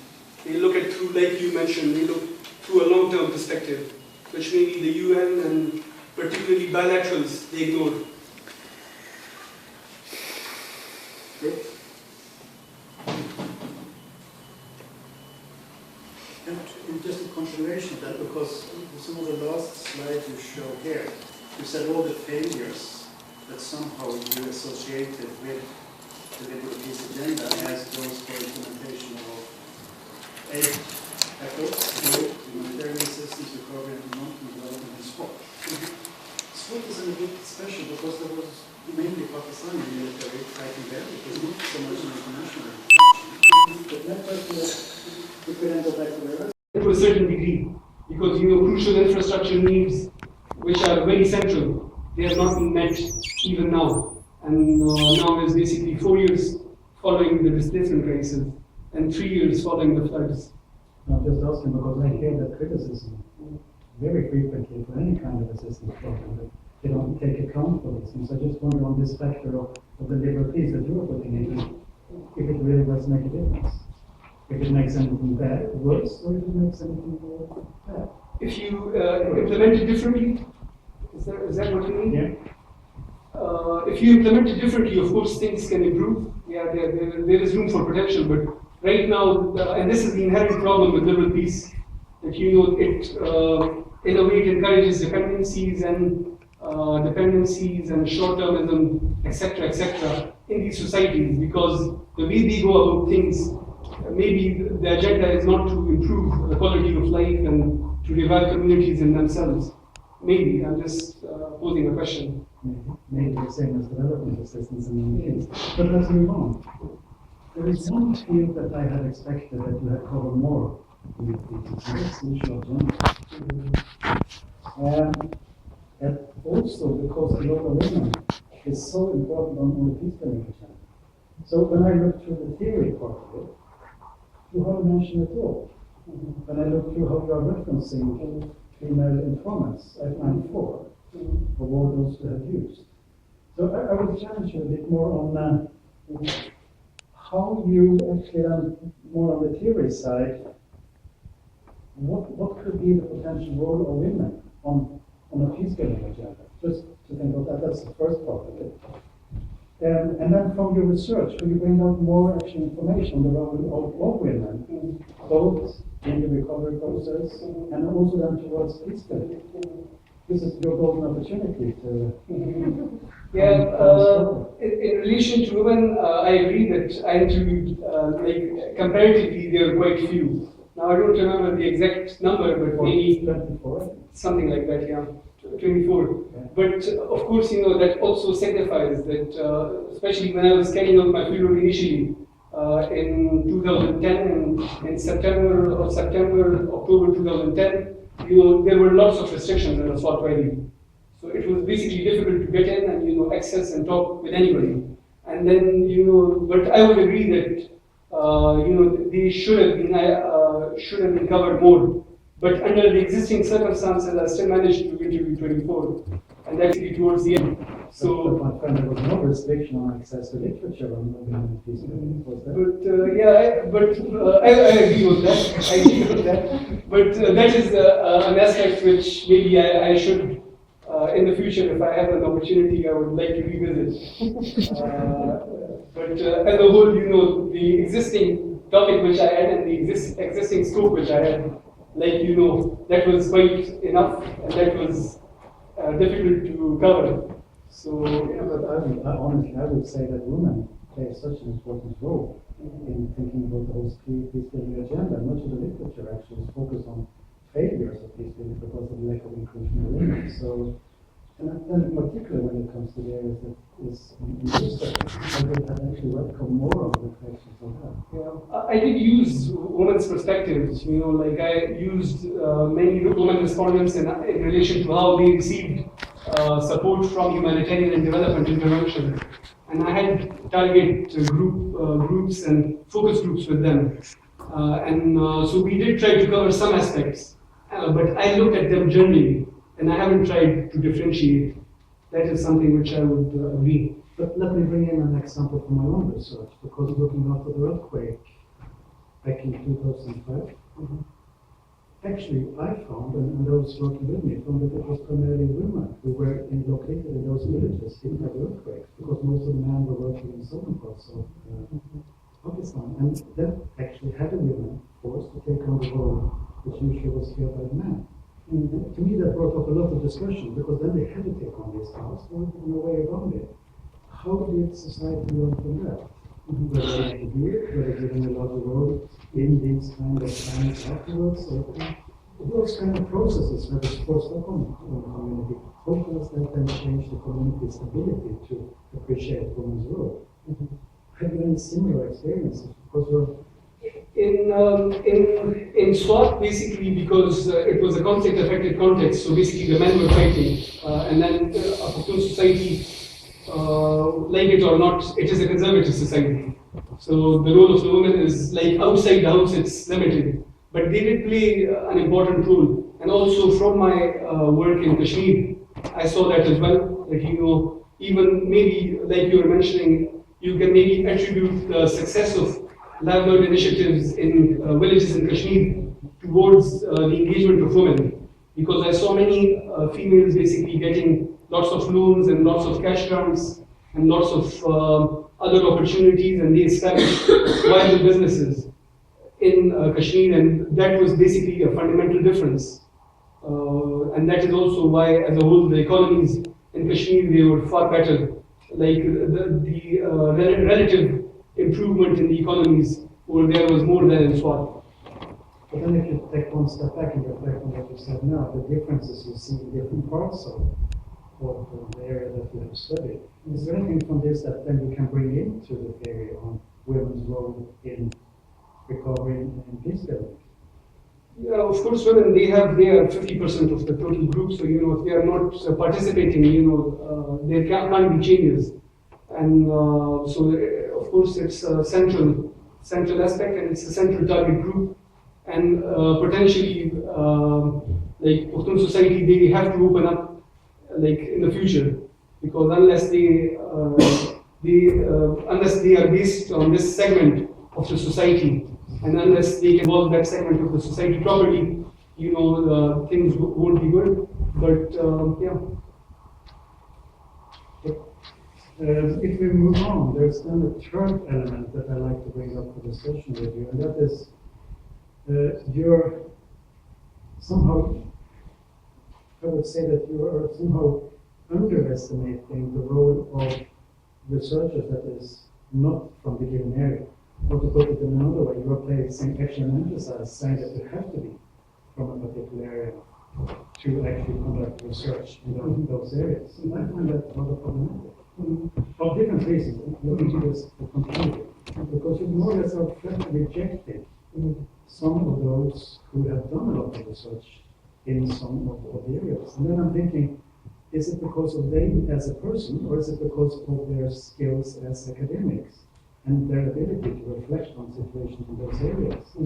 They look at through, like you mentioned, they look through a long-term perspective, which maybe the UN and particularly bilaterals, they ignore. And just a continuation of that, because some of the last slides you show here, you said all the failures that somehow you associated with the liberal peace agenda as those for implementation of aid efforts, humanitarian assistance, recovery and development, and Swat. Swat is a bit special because there was mainly Pakistani military fighting there. It was not so much an international. But if we then go back to the rest. To a certain degree, because crucial infrastructure needs, which are very central, they have not been met even now. And now is basically 4 years following the displacement crisis and 3 years following the floods. I'm just asking because I hear that criticism very frequently for any kind of assistance program, that they don't take account for these things. I just wonder on this factor of the liberal peace that you are putting in, if it really does make a difference. If it makes anything bad, worse, or if it makes anything bad. If you implement it differently, is that what you mean? Yeah. If you implement it differently, of course, things can improve. Yeah, there is room for potential, but right now, and this is the inherent problem with liberal peace, that it in a way it encourages dependencies and short-termism, etc., in these societies, because the way they go about things, maybe the agenda is not to improve the quality of life and to revive communities in themselves. Maybe, I'm just posing a question. Maybe the same as development assistance in the case. But let's move on. There is one field that I had expected that you had covered more with the issue of gender. And also because the role of women is so important on the peacebuilding agenda. So when I look through the theory part of it, you haven't mentioned it at all. When I look through how you are referencing female informants, I find 4 of all those who have used. So I will challenge you a bit more on how you actually, more on the theory side, what could be the potential role of women on a peacebuilding agenda? Just to think about that, that's the first part of it. And then from your research, will you bring out more actual information on the role of women, both in the recovery process and also then towards peacebuilding? This is your golden opportunity to... In relation to women, I agree that I interviewed, comparatively, there are quite few. Now, I don't remember the exact number, but maybe 24. Something like that, yeah. 24. Yeah. But of course, that also signifies that, especially when I was carrying out my fieldwork initially in 2010, in October 2010, there were lots of restrictions in the Swat Valley. So it was basically difficult to get in and, access and talk with anybody. And then, but I would agree that, they should have been covered more. But under the existing circumstances, I still managed to interview 24, and that's towards the end. So, my friend, there was no restriction on access to literature on the Peacebuilding, was there? I agree with that. I agree with that. But that is an aspect which maybe I should, in the future, if I have an opportunity, I would like to revisit. But as a whole, the existing topic which I had and the existing scope which I had, that was quite enough, and that was difficult to cover. So, yeah, but honestly, I would say that women play such an important role in thinking about the whole peacebuilding agenda. Much of the literature actually is focused on failures of peacebuilding because of the lack of inclusion of women. So, and in particular when it comes to the areas that is in research, I would have actually welcome more of the reflections on that. Yeah, I did use women's perspectives. I used many women respondents in relation to how they received support from humanitarian and development intervention. And I had target groups and focus groups with them. So we did try to cover some aspects, but I looked at them generally, and I haven't tried to differentiate. That is something which I would agree. But let me bring in an example from my own research, because looking after the earthquake back in 2005, actually, I found, and those working with me, found that it was primarily women who were located in those villages in the earthquakes, because most of the men were working in southern parts of Pakistan. And that actually had the women forced to take on the role which usually was filled by the men. And to me, that brought up a lot of discussion, because then they had to take on these tasks. There was no way around it. How did society learn from that? Were they here? Were they given a larger role in these kind of times afterwards? Those kind of processes were forced upon the community. How does that then change the community's ability to appreciate women's role? Have you any similar experiences? Because in Swat, basically, because it was a conflict-affected context, so basically the men were fighting, and then a Pakhtun society, like it or not, it is a conservative society. So the role of the woman is outside the house, it's limited. But they did play an important role. And also from my work in Kashmir, I saw that as well. That even maybe like you were mentioning, you can maybe attribute the success of livelihood initiatives in villages in Kashmir towards the engagement of women. Because I saw many females basically getting lots of loans and lots of cash grants and lots of other opportunities, and they established viable businesses in Kashmir, and that was basically a fundamental difference. And that is also why, as a whole, the economies in Kashmir, they were far better. The relative improvement in the economies over there was more than in Swat. But then if you take one step back and reflect on what you said now, the differences you see in different parts of the area that you have studied. Is there anything from this that then you can bring into the theory on women's role in recovery and peacebuilding? Yeah, of course, women, they are 50% of the total group, so if they are not participating, there can't be changes. And so, of course, it's a central aspect, and it's a central target group. And potentially, like Pakhtun society, they have to open up in the future, because unless they are based on this segment of the society, and unless they can involve that segment of the society properly, things won't be good. But if we move on, there's then a third element that I like to bring up for discussion with you, and that is you're somehow, I would say that you are somehow underestimating the role of researchers that is not from the given area. Or to put it in another way, you are placing actually an emphasis saying that you have to be from a particular area to actually conduct research in those areas. And I find that rather problematic. For different reasons, looking to this continuity. Because you more or less are rejecting some of those who have done a lot of research in some of the areas. And then I'm thinking, is it because of them as a person, or is it because of their skills as academics and their ability to reflect on situations in those areas?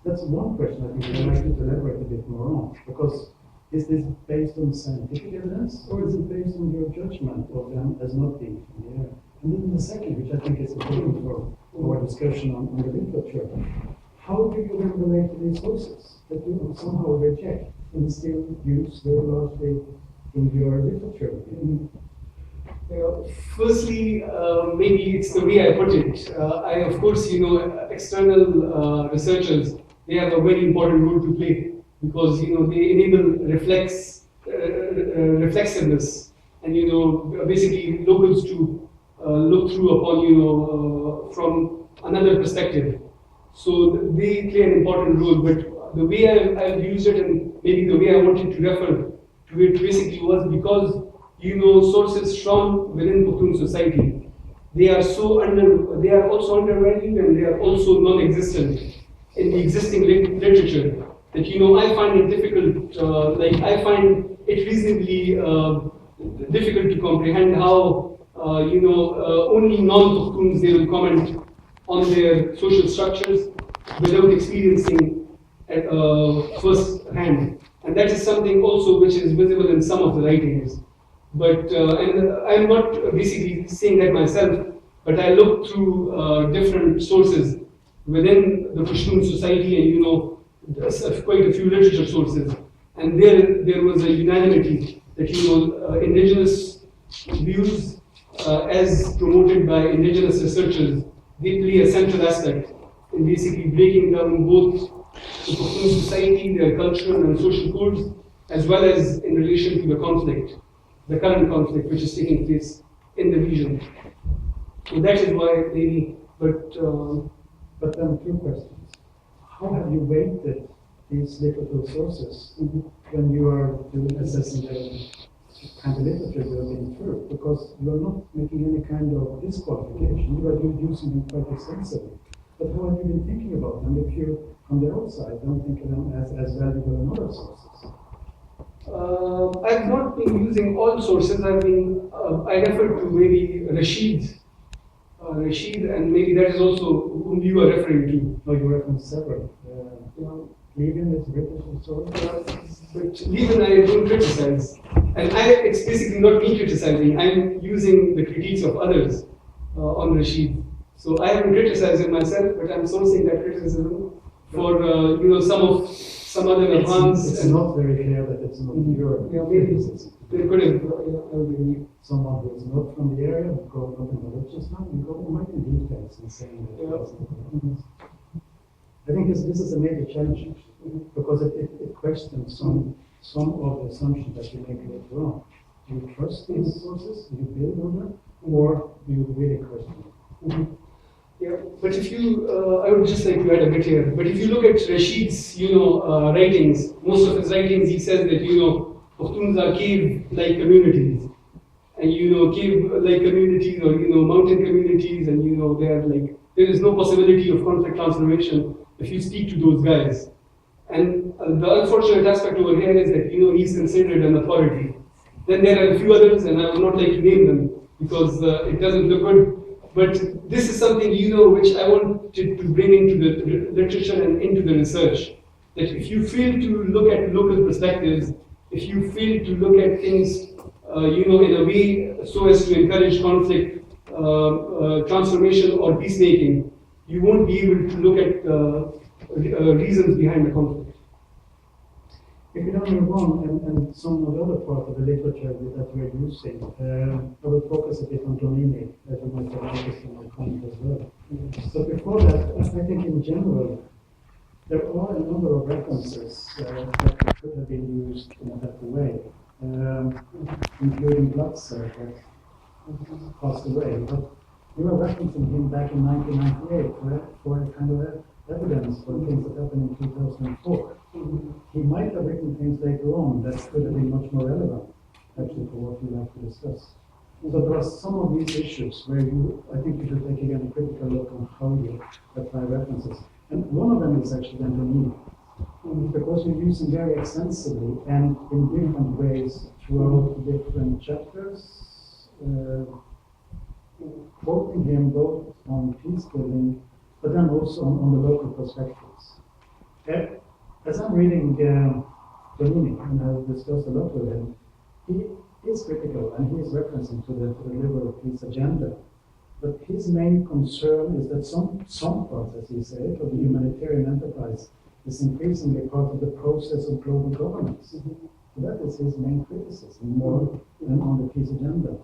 That's one question I think I'd like you to elaborate a bit more on, because is this based on scientific evidence, or is it based on your judgment of them as not being from the area? And then the second, which I think is important for our discussion on the literature, how do you then relate to these sources that you somehow reject and still use very largely in your literature? Firstly, maybe it's the way I put it. I, of course, external researchers, they have a very important role to play because, they enable reflexiveness and, basically locals to look through upon, from another perspective. So they play an important role, but the way I've used it and maybe the way I wanted to refer to it basically was because sources from within Pakhtun society, they are also undervalued and they are also non-existent in the existing literature. That I find it difficult, I find it reasonably difficult to comprehend how only non-Pakhtuns they will comment on their social structures without experiencing at first hand. And that is something also which is visible in some of the writings. But, and I'm not basically saying that myself, but I looked through different sources within the Pashtun society and, quite a few literature sources. And there was a unanimity that, indigenous views as promoted by indigenous researchers, they play a central aspect in basically breaking down both the Pashtun society, their cultural and social codes, as well as in relation to the conflict, the current conflict which is taking place in the region. So that is why maybe, but then two questions. How have you weighted these literature sources when you are assessing the kind of literature you have been through? Because you are not making any kind of disqualification, you are using them quite extensively. But how have you been thinking about them if you, on the outside, don't think of them as valuable in other sources? I've not been using all sources. I refer to maybe Rashid, and maybe that is also whom you are referring to. No, you reference several. Levin is British source. But Levin I don't criticize. And it's basically not me criticizing, I'm using the critiques of others on Rashid. So I haven't criticized it myself, but I'm sourcing that criticism for some other advance. It's not very clear that it's not your criticism. They could have, someone who is not from the area, go up in the Michelsen, you go might in details and saying that. I think this is a major challenge because it questions some of the assumptions that you make later on. Do you trust these sources? Do you build on them? Or do you really question them? Yeah, but if you, I would just like to add a bit here. But if you look at Rashid's, writings, most of his writings, he says that, Pakhtuns are cave-like communities. And, cave-like communities or, mountain communities and, they are like, there is no possibility of conflict transformation if you speak to those guys. And the unfortunate aspect over here is that, he's considered an authority. Then there are a few others, and I would not like to name them because it doesn't look good. But this is something, which I wanted to bring into the literature and into the research. That if you fail to look at local perspectives, if you fail to look at things, in a way so as to encourage conflict, transformation or peacemaking, you won't be able to look at reasons behind the conflict. If you don't move on, and some of the other part of the literature that we're using, I will focus a bit on Domini, as you might have noticed in my comment as well. So before that, I think in general, there are a number of references that could have been used in a better way, including Glatzer, that passed away. But you were referencing him back in 1998 for a kind of evidence for things that happened in 2004. He might have written things later on that could have been much more relevant, actually, for what we like to discuss. So there are some of these issues where I think you should take again a critical look on how you apply references. And one of them is actually Domini. Because because you're using very extensively and in different ways throughout the different chapters, quoting him both on peacebuilding, but then also on the local perspectives. As I'm reading Donini, and I've discussed a lot with him, he is critical and he is referencing to the liberal peace agenda. But his main concern is that some parts, as he said, of the humanitarian enterprise is increasingly part of the process of global governance. So that is his main criticism, more than on the peace agenda.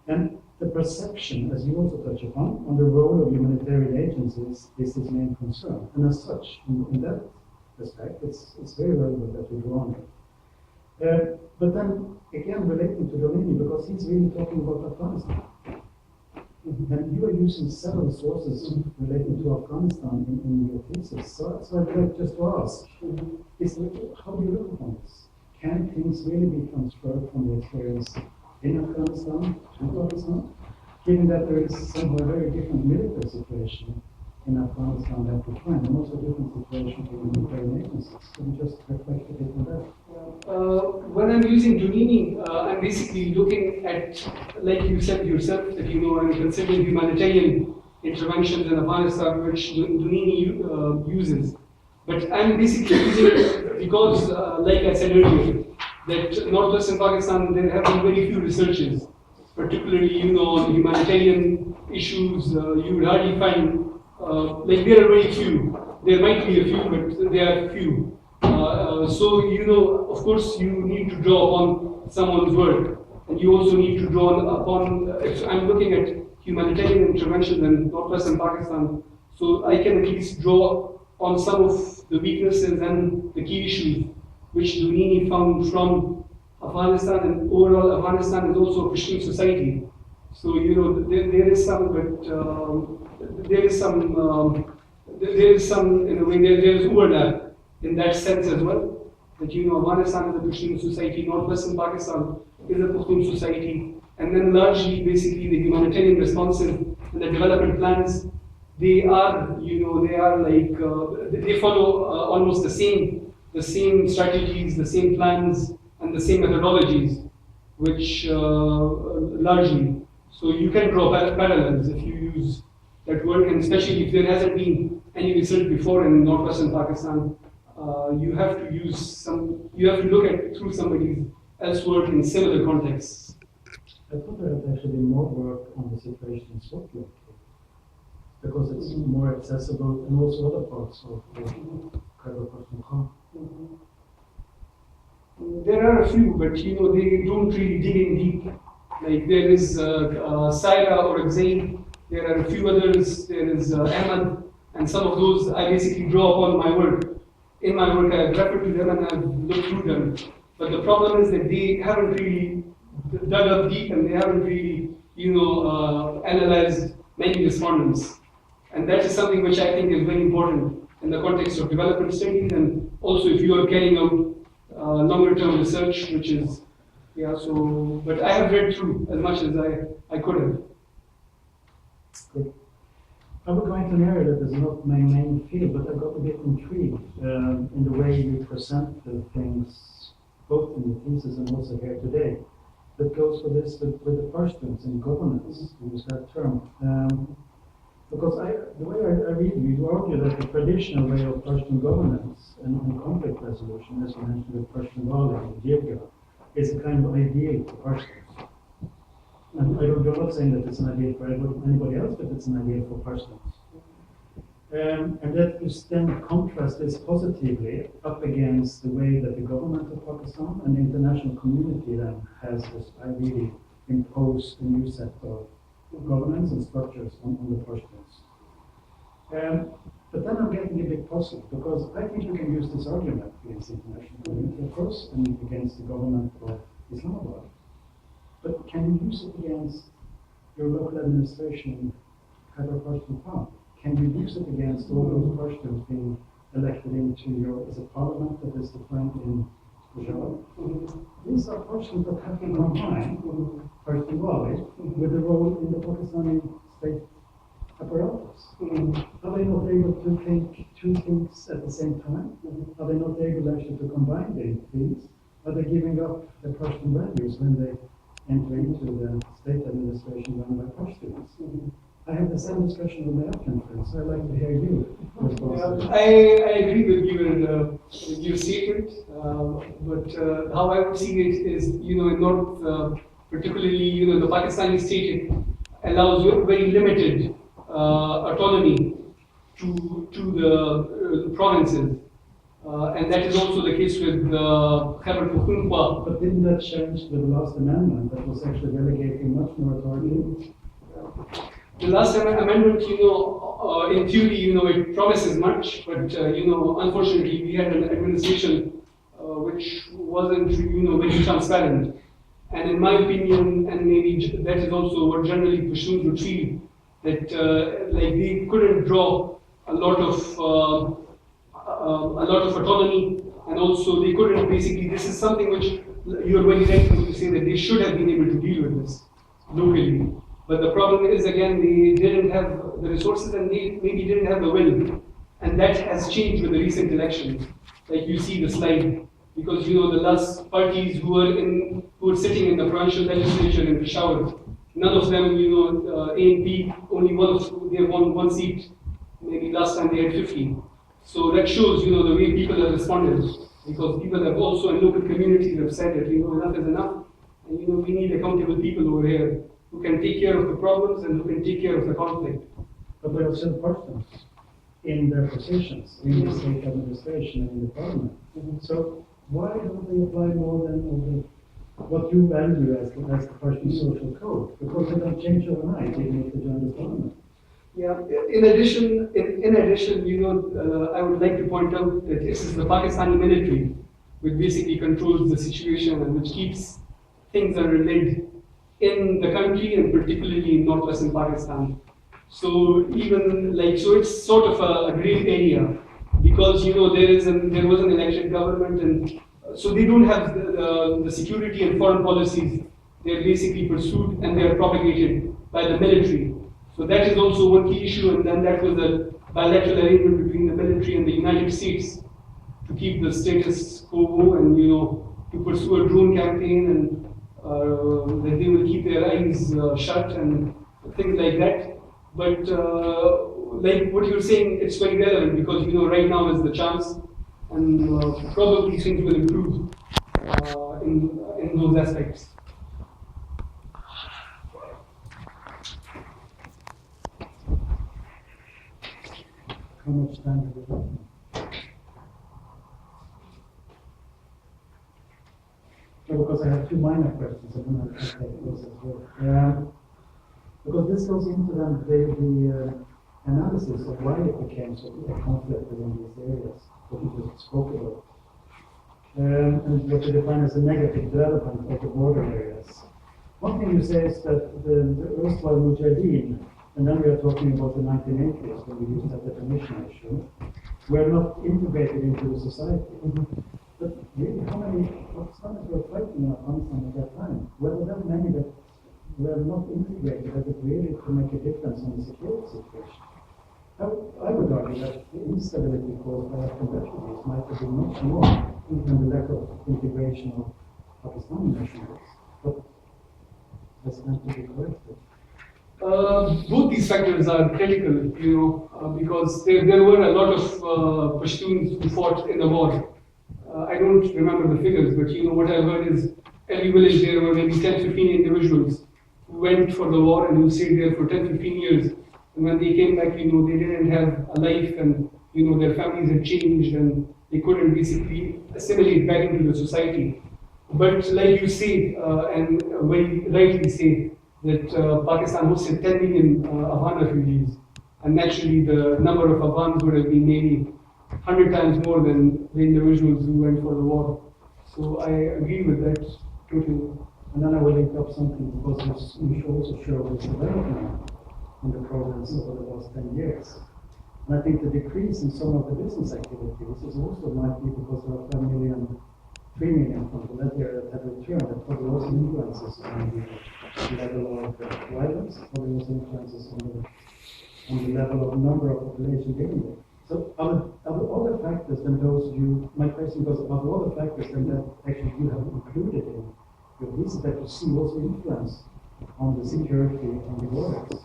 And the perception, as you also touch upon, on the role of humanitarian agencies is his main concern. And as such, in that respect, it's very relevant that we draw on it. But then, again, relating to Donini, because he's really talking about Afghanistan. And you are using several sources relating to Afghanistan in your thesis. So I'd like just to ask, how do you look upon this? Can things really be transferred from the experience in Afghanistan to Pakistan? Given that there is somehow a very different military situation in Afghanistan than to find, and also a different situation for humanitarian agencies. Can you just reflect a bit on that? When I'm using Donini, I'm basically looking at, like you said yourself, that I'm considering humanitarian interventions in Afghanistan, which Donini uses. But I'm basically using it because, like I said earlier, that northwestern Pakistan, there have been very few researches, particularly on humanitarian issues. You would hardly find, there are very few. There might be a few, but there are few. So, of course, you need to draw upon someone's work, and you also need to draw upon, if I'm looking at humanitarian intervention in northwestern Pakistan, so I can at least draw on some of the weaknesses and the key issues which Donini found from Afghanistan, and overall Afghanistan is also a Christian society. So, there is some, but there is some, in a way, there is overlap in that sense as well. That Afghanistan is a Christian society, northwestern Pakistan is a Pushtun society, and then largely, basically, the humanitarian responses and the development plans, they are, they follow almost the same strategies, the same plans, and the same methodologies, which largely. So you can draw parallels if you use that work, and especially if there hasn't been any research before in northwestern Pakistan. You have to look at through somebody else's work in similar contexts. I thought there had actually been more work on the situation in Swat because it's more accessible, and also other parts of the Khyber. There are a few, but they don't really dig in deep. Like there is Saira or Zaid, there are a few others, there is Ahmad, and some of those I basically draw upon my work. In my work, I've referred to them and I've looked through them. But the problem is that they haven't really dug up deep, and they haven't really, analyzed many respondents. And that is something which I think is very important in the context of development studies, and also if you are carrying out longer-term research, which is, but I have read through as much as I could have. Good. I would go into an area that is not my main field, but I got a bit intrigued in the way you present the things, both in the thesis and also here today. That goes for this with the Pashtuns in governance, to use that term. Because the way I read you argue that the traditional way of Pashtun governance and conflict resolution, as you mentioned with Pashtun Valley and Jirga, is a kind of ideal for Pashtuns. And you're not saying that it's an ideal for anybody else, but it's an ideal for Pashtuns. And that you then contrast this positively up against the way that the government of Pakistan and the international community then has ideally imposed a new set of governance and structures on the Pashtuns. But then I'm getting a bit puzzled, because I think you can use this argument against the international community, of course, and against the government of Islamabad. But can you use it against your local administration in Khyber Pakhtunkhwa? Can you use it against all those Pashtuns being elected into your parliament that is defined in Gujarat? These are Pashtuns that have been combined, Pashtun Valley, with the role in the Pakistani state apparatus. Are they not able to think two things at the same time? Are they not able actually to combine the things? Are they giving up their personal values when they enter into the state administration run by Pashtuns? I have the same discussion with my Afghan friends, so I'd like to hear you. I agree with you in your statement, but how I would see it is, in North, particularly, the Pakistani state, it allows very limited autonomy to the provinces. And that is also the case with Khyber Pakhtunkhwa. But didn't that change with the last amendment that was actually delegating much more authority? The last amendment, in theory, it promises much, but unfortunately, we had an administration which wasn't, very transparent. And in my opinion, and maybe that is also what generally Pashtuns would feel, that they couldn't draw a lot of autonomy, and also they couldn't basically. This is something which you're very right when you say that they should have been able to deal with this locally. But the problem is, again, they didn't have the resources and they maybe didn't have the will. And that has changed with the recent elections. Like you see the slide, because the last parties who were sitting in the provincial legislature in Peshawar, none of them, ANP, only they won one seat. Maybe last time they had 50. So that shows, the way people have responded. Because people have also in local communities have said that, enough is enough. And, we need accountable people over here who can take care of the problems and who can take care of the conflict. But they are still persons in their positions, in the state administration and in the parliament. So why don't they apply more than what you value as the personal social code? Because they don't change overnight, even if they join the parliament. Yeah. In addition, I would like to point out that this is the Pakistani military, which basically controls the situation and which keeps things under lid in the country and particularly in northwestern Pakistan. So so it's sort of a gray area because there was an elected government, and so they don't have the security and foreign policies. They're basically pursued and they are propagated by the military. So that is also one key issue, and then that was the bilateral arrangement between the military and the United States to keep the status quo and to pursue a drone campaign and that they will keep their eyes shut and things like that. But like what you're saying, it's very relevant because right now is the chance, and probably things will improve in those aspects. How much time have we got? Because I have two minor questions, and then I'll take those as well. Because this goes into the analysis of why it became so a conflict within these areas, what you just spoke about. And what you define as a negative development of the border areas. One thing you say is that the erstwhile Mujahideen, and then we are talking about the 1980s when we used that definition issue, were not integrated into the society. But really, how many Pakistanis were fighting in Afghanistan at that time? Were there many that were not integrated that it really to make a difference on the security situation? I would argue that the instability caused by Afghan refugees might have been much more than the lack of integration of Pakistani nationals. But that's meant to be corrected. Both these factors are critical, because there were a lot of Pashtuns who fought in the war. I don't remember the figures, but what I've heard is every village there were maybe 10-15 individuals who went for the war and who stayed there for 10-15 years. And when they came back, they didn't have a life, and their families had changed, and they couldn't basically assimilate back into the society. But like you say, and very rightly say, that Pakistan hosted 10 million Afghan refugees, and naturally the number of Afghans would have been maybe 100 times more than the individuals who went for the war. So I agree with that totally. And then I will link up something because we should also show this development in the province over the last 10 years. And I think the decrease in some of the business activities is also might be because there are 3 million from that area that have returned. That probably also influences on the level of violence, probably also influences on the on the level of number of population living there. So are there other factors than those my question was, are there other factors than that actually you have included in your thesis that you see also influence on the security on the borders?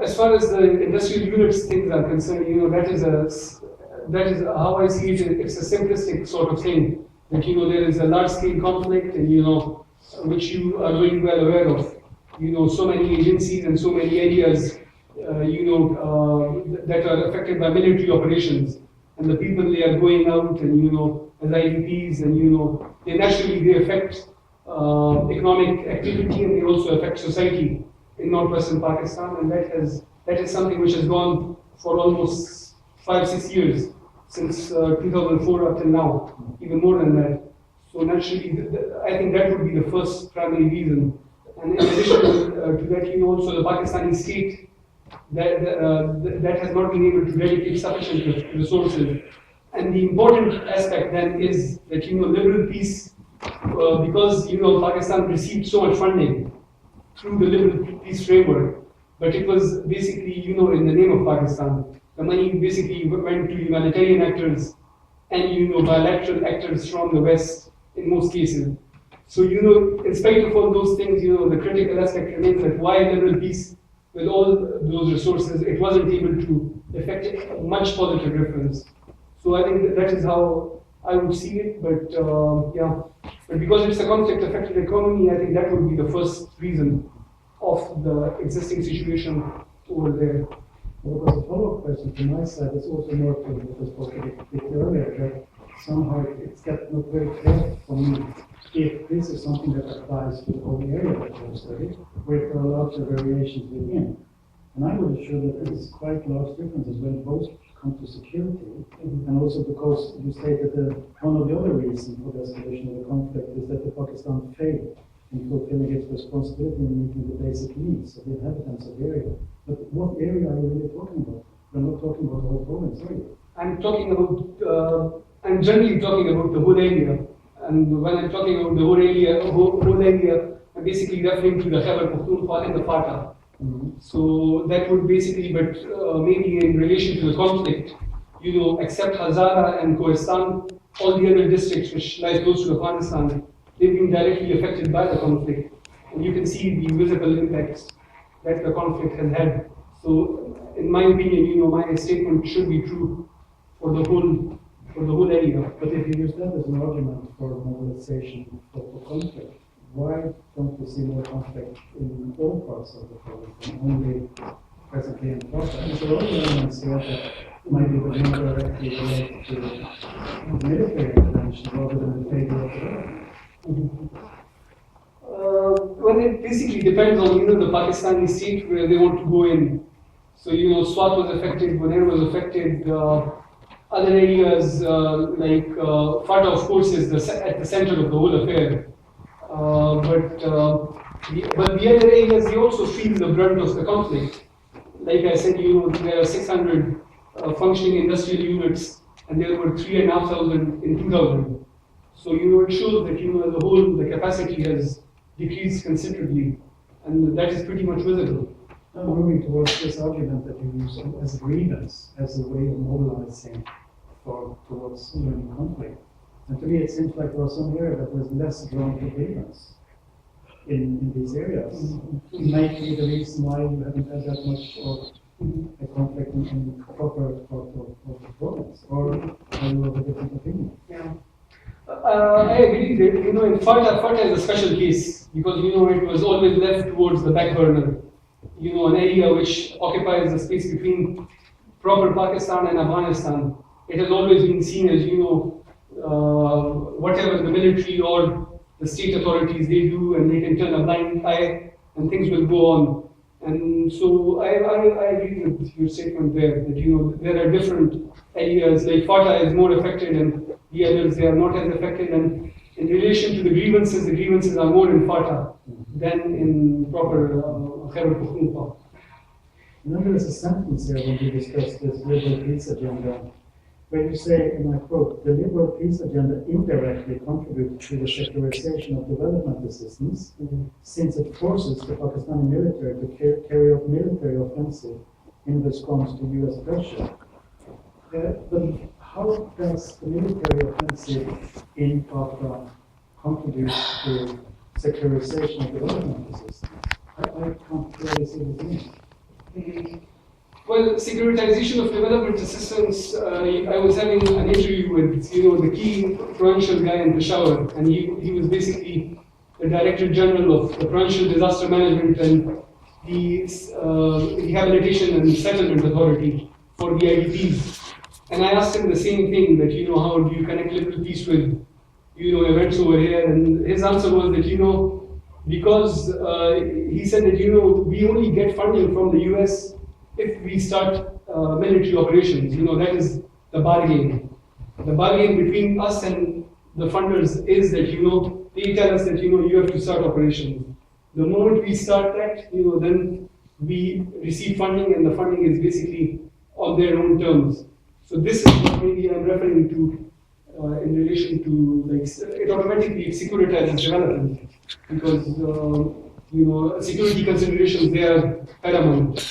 As far as the industrial units things are concerned, that is how I see it. It's a simplistic sort of thing. That there is a large-scale conflict, and which you are very well aware of. So many agencies and so many areas, that are affected by military operations, and the people they are going out and as IDPs, and they naturally affect economic activity, and they also affect society in northwestern Pakistan, and that is something which has gone for almost 5-6 years, since 2004 up till now, even more than that. So naturally, I think that would be the first primary reason. And in addition to that, also the Pakistani state that has not been able to dedicate sufficient resources. And the important aspect then is that liberal peace, because Pakistan received so much funding through the liberal peace framework, but it was basically in the name of Pakistan. The money basically went to humanitarian actors and bilateral actors from the West in most cases. So in spite of all those things, the critical aspect remains that why liberal peace, with all those resources, it wasn't able to effect much positive reference. So I think that is how I would see it. But but because it's a conflict-affected economy, I think that would be the first reason of the existing situation over there. Well, because a follow-up question from my side is also more to what was spoken a bit earlier, that somehow it's got not very clear for me if this is something that applies to the whole area that you studied, or if there are larger variations within. And I would assure that there is quite large differences when both come to security, and also because you stated that one of the other reasons for the escalation of the conflict is that the Pakistan failed in fulfilling its responsibility in meeting the basic needs of the inhabitants of the area. But what area are you really talking about? We're not talking about the whole province, are you? I'm generally talking about the whole area. And when I'm talking about the whole area, I'm basically referring to the Khyber Pakhtunkhwa and the FATA. So that would basically, but maybe in relation to the conflict, except Hazara and Kohistan, all the other districts which lie close to Afghanistan, they've been directly affected by the conflict. And you can see the visible impacts that the conflict has had. So in my opinion, my statement should be true for the whole area. But if you use that as an argument for mobilization for conflict, why don't we see more conflict in all parts of the province and only presently in Florida? Is there other elements here that might be more directly related to military intervention rather than the failure of the Well, it basically depends on the Pakistani state where they want to go in. So Swat was affected, Bahadar was affected. Other areas like FATA, of course, is at the center of the whole affair. But the other areas, they also feel the brunt of the conflict. Like I said, there are 600 functioning industrial units, and there were 3,500 in 2000. So it shows that as a whole, the capacity has decreased considerably, and that is pretty much visible. Now moving towards this argument that you use as a grievance, as a way of mobilizing towards human conflict. And to me, it seems like there are some areas that there's less drawn to grievance in these areas. It might be the reason why you haven't had that much of a conflict in the proper part of the province, or are you of a different opinion? Yeah. I agree that, in FATA is a special case because, it was always left towards the back burner. An area which occupies the space between proper Pakistan and Afghanistan. It has always been seen as, whatever the military or the state authorities they do, and they can turn a blind eye and things will go on. And so I agree with your statement there that, there are different areas, like FATA is more affected and the others, they are not as affected. And in relation to the grievances are more in FATA than in proper Khyber Pakhtunkhwa. And then there is a sentence here when we discussed this global peace agenda, where you say, and I quote, the liberal peace agenda indirectly contributes to the secularization of development assistance, since it forces the Pakistani military to carry out military offensive in response to US pressure. But how does the military offensive in Pakistan contribute to secularization of development assistance? I can't really see the thing. Well, securitization of development assistance, I was having an interview with, the key provincial guy in Peshawar, and he was basically the Director General of the Provincial Disaster Management and the Rehabilitation and Settlement Authority for the IDPs. And I asked him the same thing, that, how do you connect liberal peace with, events over here? And his answer was that, because he said that, we only get funding from the US if we start military operations. That is the bargain. The bargain between us and the funders is that, they tell us that, you have to start operations. The moment we start that, then we receive funding, and the funding is basically on their own terms. So this is what maybe I'm referring to in relation to, it automatically securitizes development, because, security considerations, they are paramount.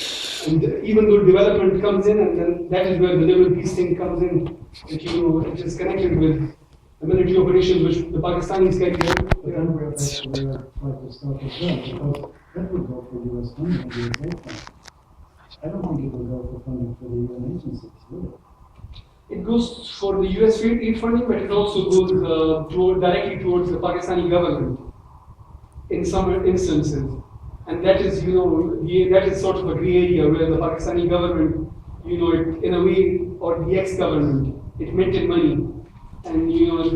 And even though development comes in, and then that is where the liberal peace thing comes in, that, it is connected with the military operations which the Pakistanis carry out. But then we're back to where I tried to start as well, because that would go for US funding and US aid funding. I don't think it will go for funding for the UN agencies, will it? It goes for the US aid funding, but it also goes directly towards the Pakistani government in some instances. And that is, that is sort of a gray area where the Pakistani government, it, in a way, or the ex-government, it minted money. And,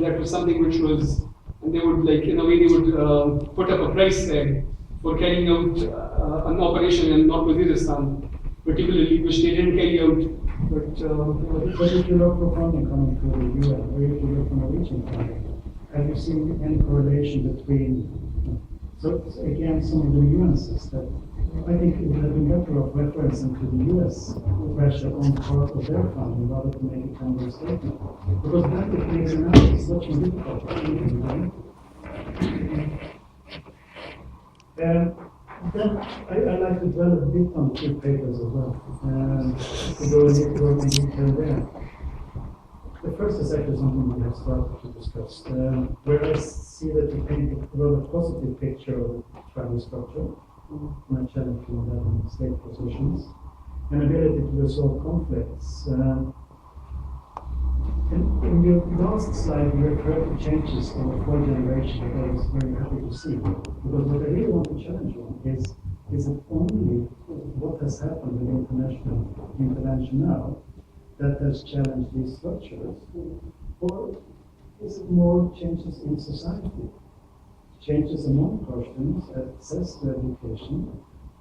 that was something which was, and they would, in a way, they would put up a price tag for carrying out an operation in North Waziristan, particularly, which they didn't carry out. But if you look for funding coming through the UN, or if you look for Norwegian funding, have you seen any correlation between? So again, some of the nuances that I think it would have been better off referencing to the US pressure on part of their funding rather than make a kind of statement. Because that it makes analysis much more difficult. Then I like to dwell a bit on two papers as well, to go into detail there. The first is actually something we have started to discuss, where I see that you paint a rather positive picture of the tribal structure, and I challenge you on that in state positions, and ability to resolve conflicts. In your last slide, you referred to changes over 4 generations that I was very happy to see. Because what I really want to challenge you on is it only what has happened with international intervention now that has challenged these structures? Or is it more changes in society? Changes among Persians, access to education,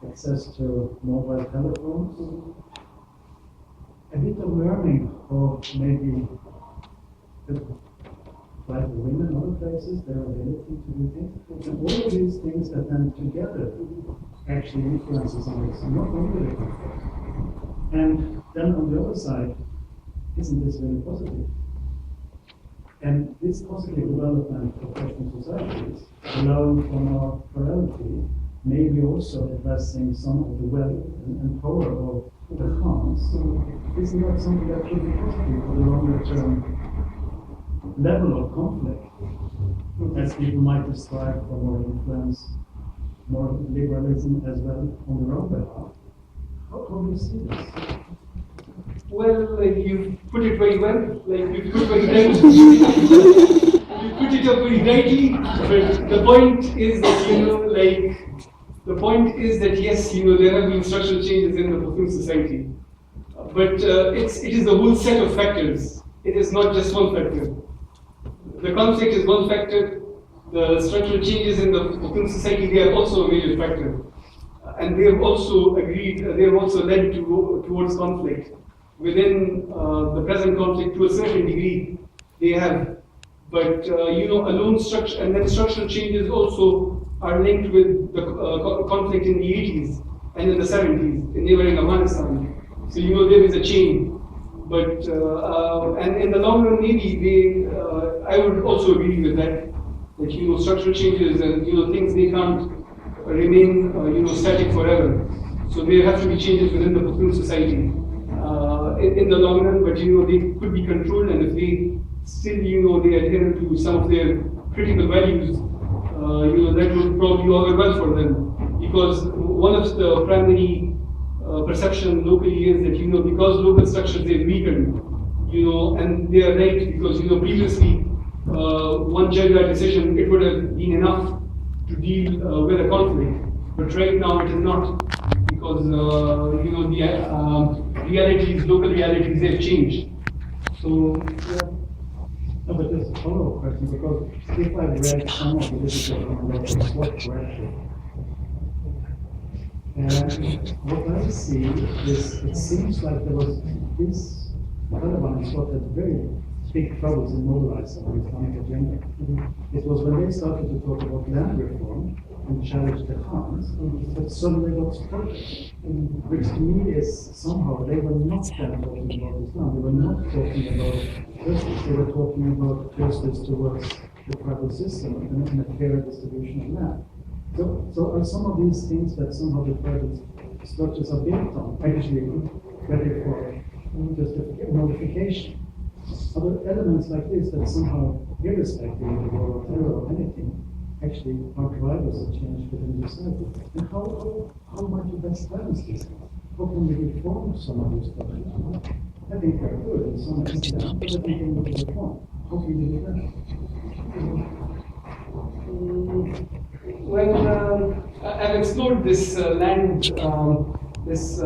access to mobile telephones, a bit of learning of maybe like women in other places, their ability to do things, and all of these things that then together actually influences on this, not only the conflict. And then on the other side, isn't this really positive? And this positive development of Persian societies, allowing for more plurality, maybe also addressing some of the wealth and power of the Khans. Isn't that something that should be positive for the longer term level of conflict, as people might strive for more influence, more liberalism as well on their own behalf? How do you see this? Well, you put it very well, you put very rightly. You put it up very rightly, but the point is that, the point is that yes, there have been structural changes in the Muslim society. But it is the whole set of factors. It is not just one factor. The conflict is one factor. The structural changes in the Muslim society, they are also a major factor. And they have also led towards conflict. Within the present conflict, to a certain degree, they have. But, alone structure, and then structural changes also are linked with the conflict in the 80s and in the 70s in neighboring Afghanistan. So, there is a chain. But and in the long run, maybe I would also agree with that. That structural changes and things, they can't remain static forever. So there have to be changes within the Pakhtun society in the long run. But they could be controlled, and if they still they adhere to some of their critical values, that would probably augur well for them. Because one of the primary perception locally is that because local structures, they've weakened, and they are right, because previously one Jaga decision, it would have been enough to deal with a conflict, but right now it is not, because the realities, local realities, they've changed. So yeah. No, but there's a follow-up question, because if I've read some of the literature from the Swat correctly, what I see is it seems like there was this Taliban in Swat had very big troubles in mobilizing the Islamic agenda. It was when they started to talk about land reform and challenge the Khans that suddenly got supported. Which to me is somehow they were not then talking about Islam, they were not talking about justice, they were talking about justice towards the tribal system and a fair distribution of land. So are some of these things that somehow the tribal structures are built on actually ready for just a modification? Other elements like this that somehow, irrespective of the war or terror or anything, actually are drivers of change within society. And how might you best balance this? How can we reform some of these structures? I think they're good in some extent, but I think they need to reform. How can we do that? Well, I've explored this land, this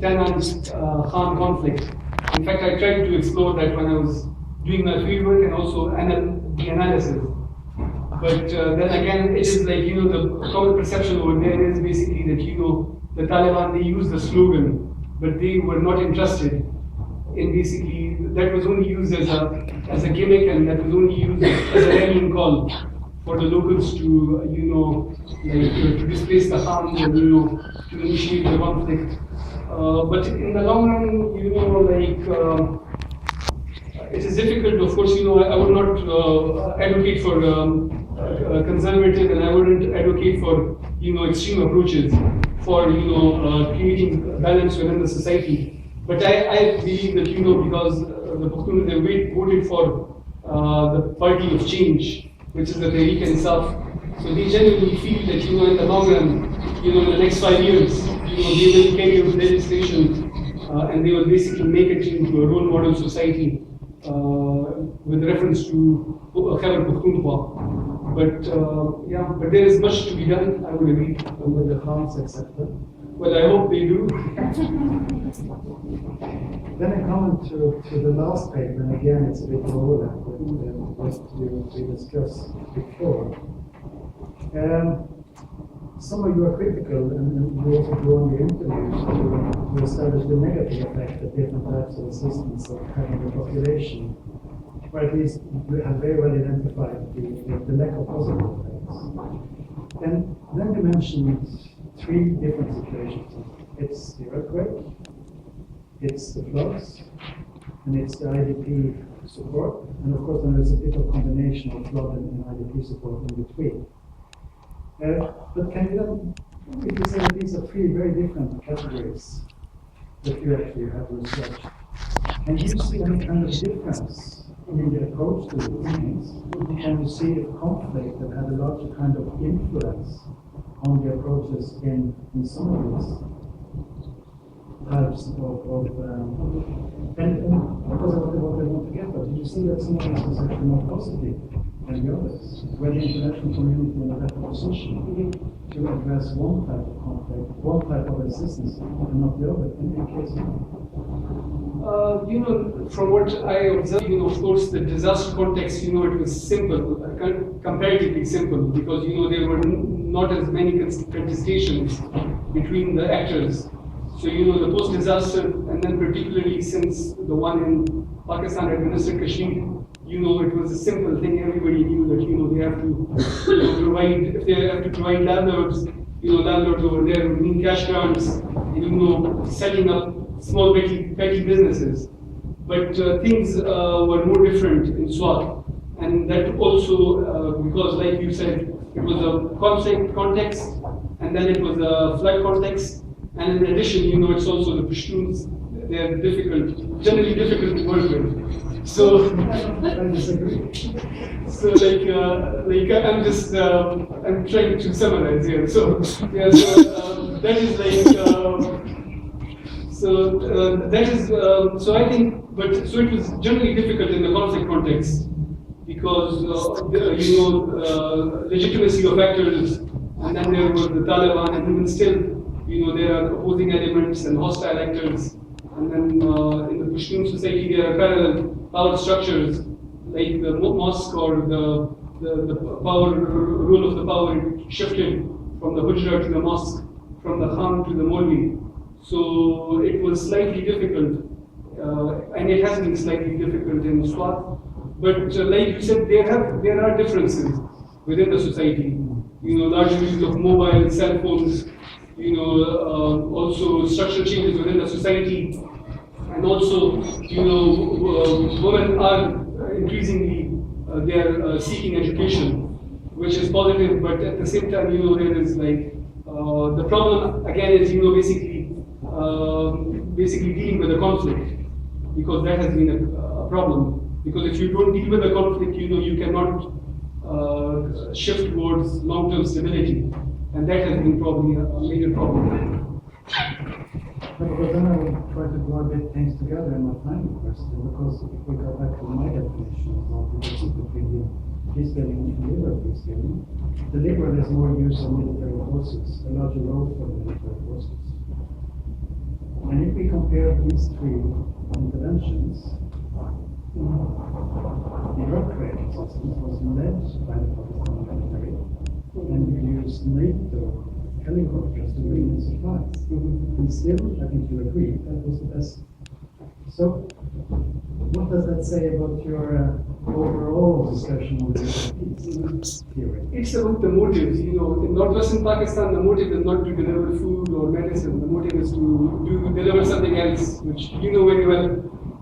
Tenant-Khan conflict. In fact, I tried to explore that when I was doing my fieldwork and also the analysis. But then again, it is like, the common perception over there is basically that, the Taliban, they used the slogan, but they were not interested in basically, that was only used as a gimmick, and that was only used as a rallying call for the locals to, to displace the Khans and, to initiate the conflict. But in the long run, it is difficult. Of course, I would not advocate for conservative, and I wouldn't advocate for extreme approaches for creating balance within the society. But I believe that because the Pakhtun, they voted for the party of change, which is the Tehreek-e-Insaf. So they genuinely feel that in the long run, in the next 5 years, they will carry out legislation and they will basically make it into a role model society with reference to Khyber Pakhtunkhwa. But but there is much to be done, I would agree. With the Khans accepted? Well, I hope they do. Then I comment to the last paper, and again it's a bit overlap with what we discussed before. Some of you are critical, and you also go on the interviews to establish the negative effect that different types of assistance are having on the population, or at least you have very well identified the lack of positive effects. And then you mentioned 3 different situations. It's the earthquake, it's the floods, and it's the IDP support. And of course, then there's a bit of combination of flood and IDP support in between. But can you then, if you say that these are 3 very different categories that you actually have researched, and you see any kind of difference in the approach to these things, can you see a conflict that had a larger kind of influence on the approaches in some of these types of and because of what they want to get, but did you see that some of this is actually more positive than the others, where the international community in a better position to address one type of conflict, one type of assistance, and not the other, in case from what I observed, of course, the disaster context, it was simple, comparatively simple, because, there were not as many contestations between the actors. So, the post-disaster, and then particularly since the one in Pakistan administered Kashif, it was a simple thing. Everybody knew that, they have to provide, if they have to provide landlords, landlords over there mean cash grants, setting up small petty businesses. But things were more different in Swat. And that also, because like you said, it was a conflict context, and then it was a flood context, and in addition, it's also the Pashtuns. They're difficult, generally difficult to work with. So, I'm trying to summarize here. So, yeah, that is so I think, so it was generally difficult in the conflict context because legitimacy of actors, and then there was the Taliban, and even still, there are opposing elements and hostile actors. And then in the Pashtun society, there are parallel power structures, like the mosque or the power rule of the power shifted from the Hujra to the mosque, from the Khan to the Molvi. So it was slightly difficult, and it has been slightly difficult in Swat. But like you said, there are differences within the society. Large use of mobile, cell phones. Also structural changes within the society, and also, women are increasingly they are seeking education, which is positive. But at the same time, there is the problem again is basically dealing with the conflict, because that has been a problem. Because if you don't deal with the conflict, you cannot shift towards long-term stability. And that has been probably a major problem. But then I will try to coordinate things together in my final question, because if we go back to my definition of what the difference between peacebuilding and liberal peacebuilding, the liberal is more use of military forces, a larger role for the military forces. And if we compare these three interventions, the Iraq creating system was led by the Pakistani military, and you use NATO helicopters to bring in supplies. And still, I think you agree, that was the best. So, what does that say about your overall discussion on the peace theory? It's about the motives. In northwestern Pakistan, the motive is not to deliver food or medicine. The motive is to deliver something else, which you know very well.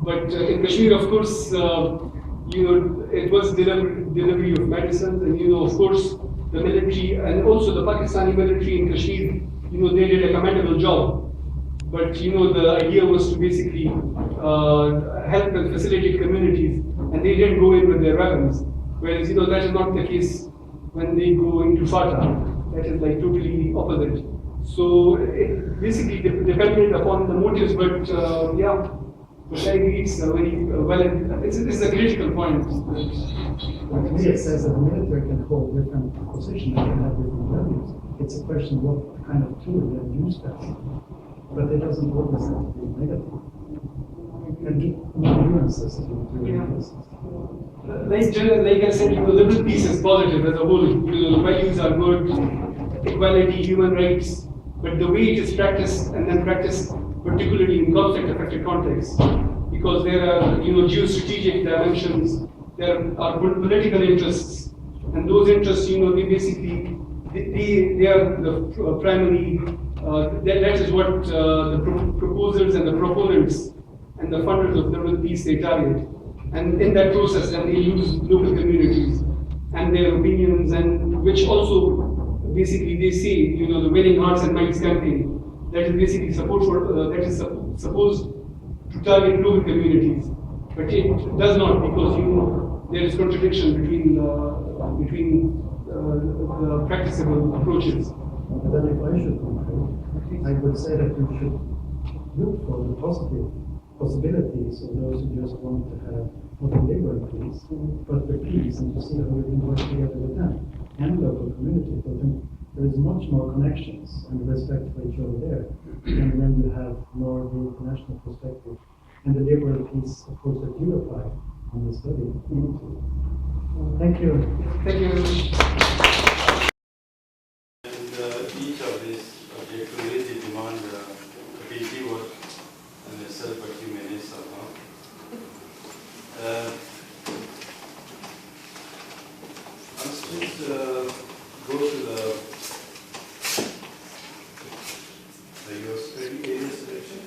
But in Kashmir, of course, it was delivery of medicines, and of course, the military and also the Pakistani military in Kashmir, they did a commendable job. But the idea was to basically help and facilitate communities, and they didn't go in with their weapons. Whereas that is not the case when they go into Fatah. That is totally opposite. So it basically depended upon the motives, but yeah. But I agree, it's a very it's a critical point. To me, it says that the military can hold different positions and have different values. It's a question of what kind of tool they use best. But it doesn't always have to be negative. And nuances to this. Like I said, liberal peace is positive as a whole. The values are good, equality, human rights, but the way it is practiced and then practiced particularly in conflict-affected contexts, because there are geostrategic dimensions, there are political interests, and those interests, they basically they are the primary. That is what the proposers and the proponents and the funders of liberal peace they target, and in that process, then they use local communities and their opinions, and which also basically they say the Winning Hearts and Minds campaign. That is basically support for that is supposed to target local communities, but it does not, because there is contradiction between the practicable approaches. But then, if I should conclude, I would say that you should look for the positive possibilities of those who just want to have not a liberal peace, but the peace, and to see how we can work together with them and local communities. I think there is much more connections and respect for each other there than when you have more of the international perspective and the liberal piece, of course, that you apply on the study. Thank you. Thank you very much. And each of these objects really demand a PhD work in itself, but you manage somehow. Let's go to your study area selection.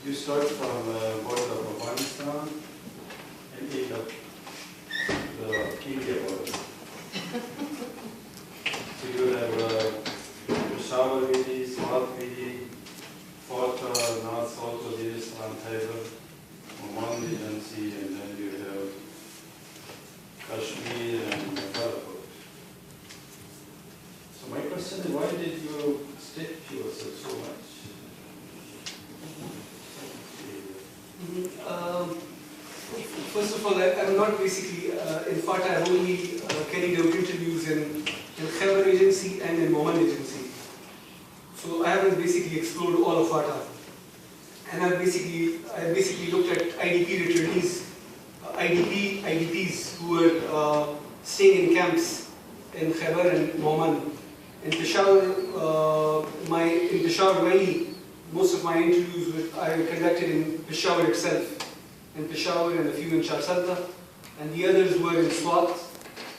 You start from border of Afghanistan and end up the India border. So you have Peshawar Vidi, Swat Vidi, Forta, North, South Waziristan, Khyber, Oman Agency, and then you have Kashmir and Bahadar. So my question is, why did you stick yourself so much? First of all, I'm not basically, in fact, I've only carried out interviews in Khyber agency and in Oman agency. So I haven't basically explored all of FATA. And I basically looked at IDP returnees, IDPs who were staying in camps in Khyber and Oman. In Peshawar, in Peshawar Valley, most of my interviews I conducted in Peshawar itself, in Peshawar and a few in Charsadda, and the others were in Swat,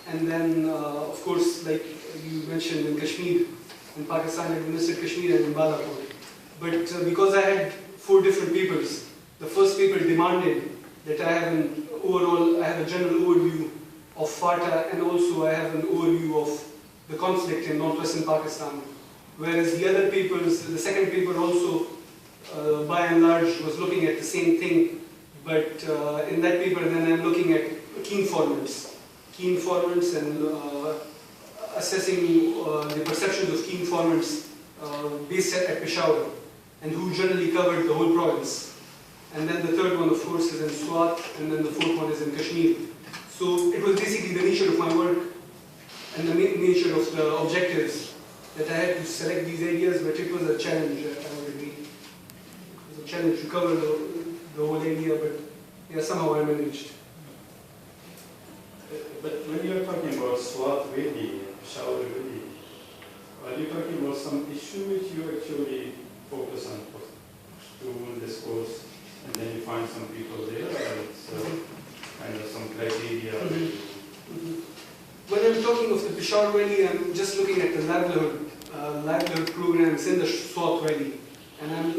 and then of course, like you mentioned, in Kashmir, in Pakistan, I administered Kashmir and in Bahadar. But because I had 4 different papers, the first paper demanded that I have a general overview of FATA, and also I have an overview of the conflict in northwestern Pakistan. Whereas the other papers, the second paper also, by and large, was looking at the same thing, but in that paper then I'm looking at key informants and assessing the perceptions of key informants based at Peshawar, and who generally covered the whole province. And then the third one, of course, is in Swat, and then the fourth one is in Kashmir. So it was basically the nature of my work and the nature of the objectives that I had to select these areas, but it was a challenge, I would agree. It was a challenge to cover the whole area, but yeah, somehow I managed. But when you're talking about Swat Vedi, Peshawar Vedi, are you talking about some issue which you actually focus on to this course, and then you find some people there, or it's kind of some criteria? When I'm talking of the Peshawar Valley, I'm just looking at the livelihood programs in the Swat Valley. And I'm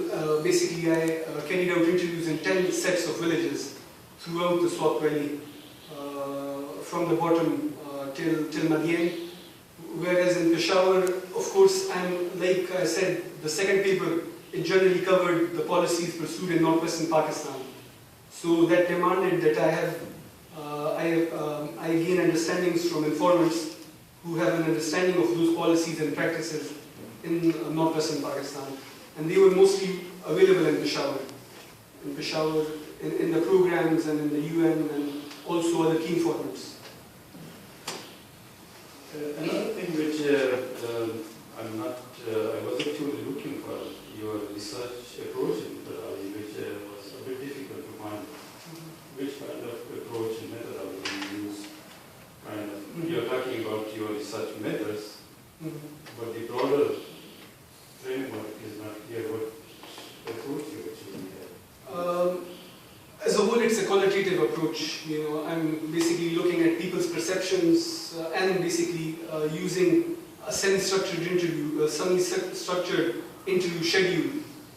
basically, I carried out interviews in 10 sets of villages throughout the Swat Valley, from the bottom till Madian. Whereas in Peshawar, of course, like I said, the second paper, it generally covered the policies pursued in northwestern Pakistan. So that demanded that I gain understandings from informants who have an understanding of those policies and practices in northwestern Pakistan. And they were mostly available in Peshawar. In the programs and in the UN and also other key informants. Another thing which I was actually looking for your research approach in methodology, which was a bit difficult to find. Which kind of approach and methodology you use? You're talking about your research methods, but the broader framework is not clear. What approach you actually have? As a whole, it's a qualitative approach. I'm basically looking at people's perceptions and basically using a semi-structured interview schedule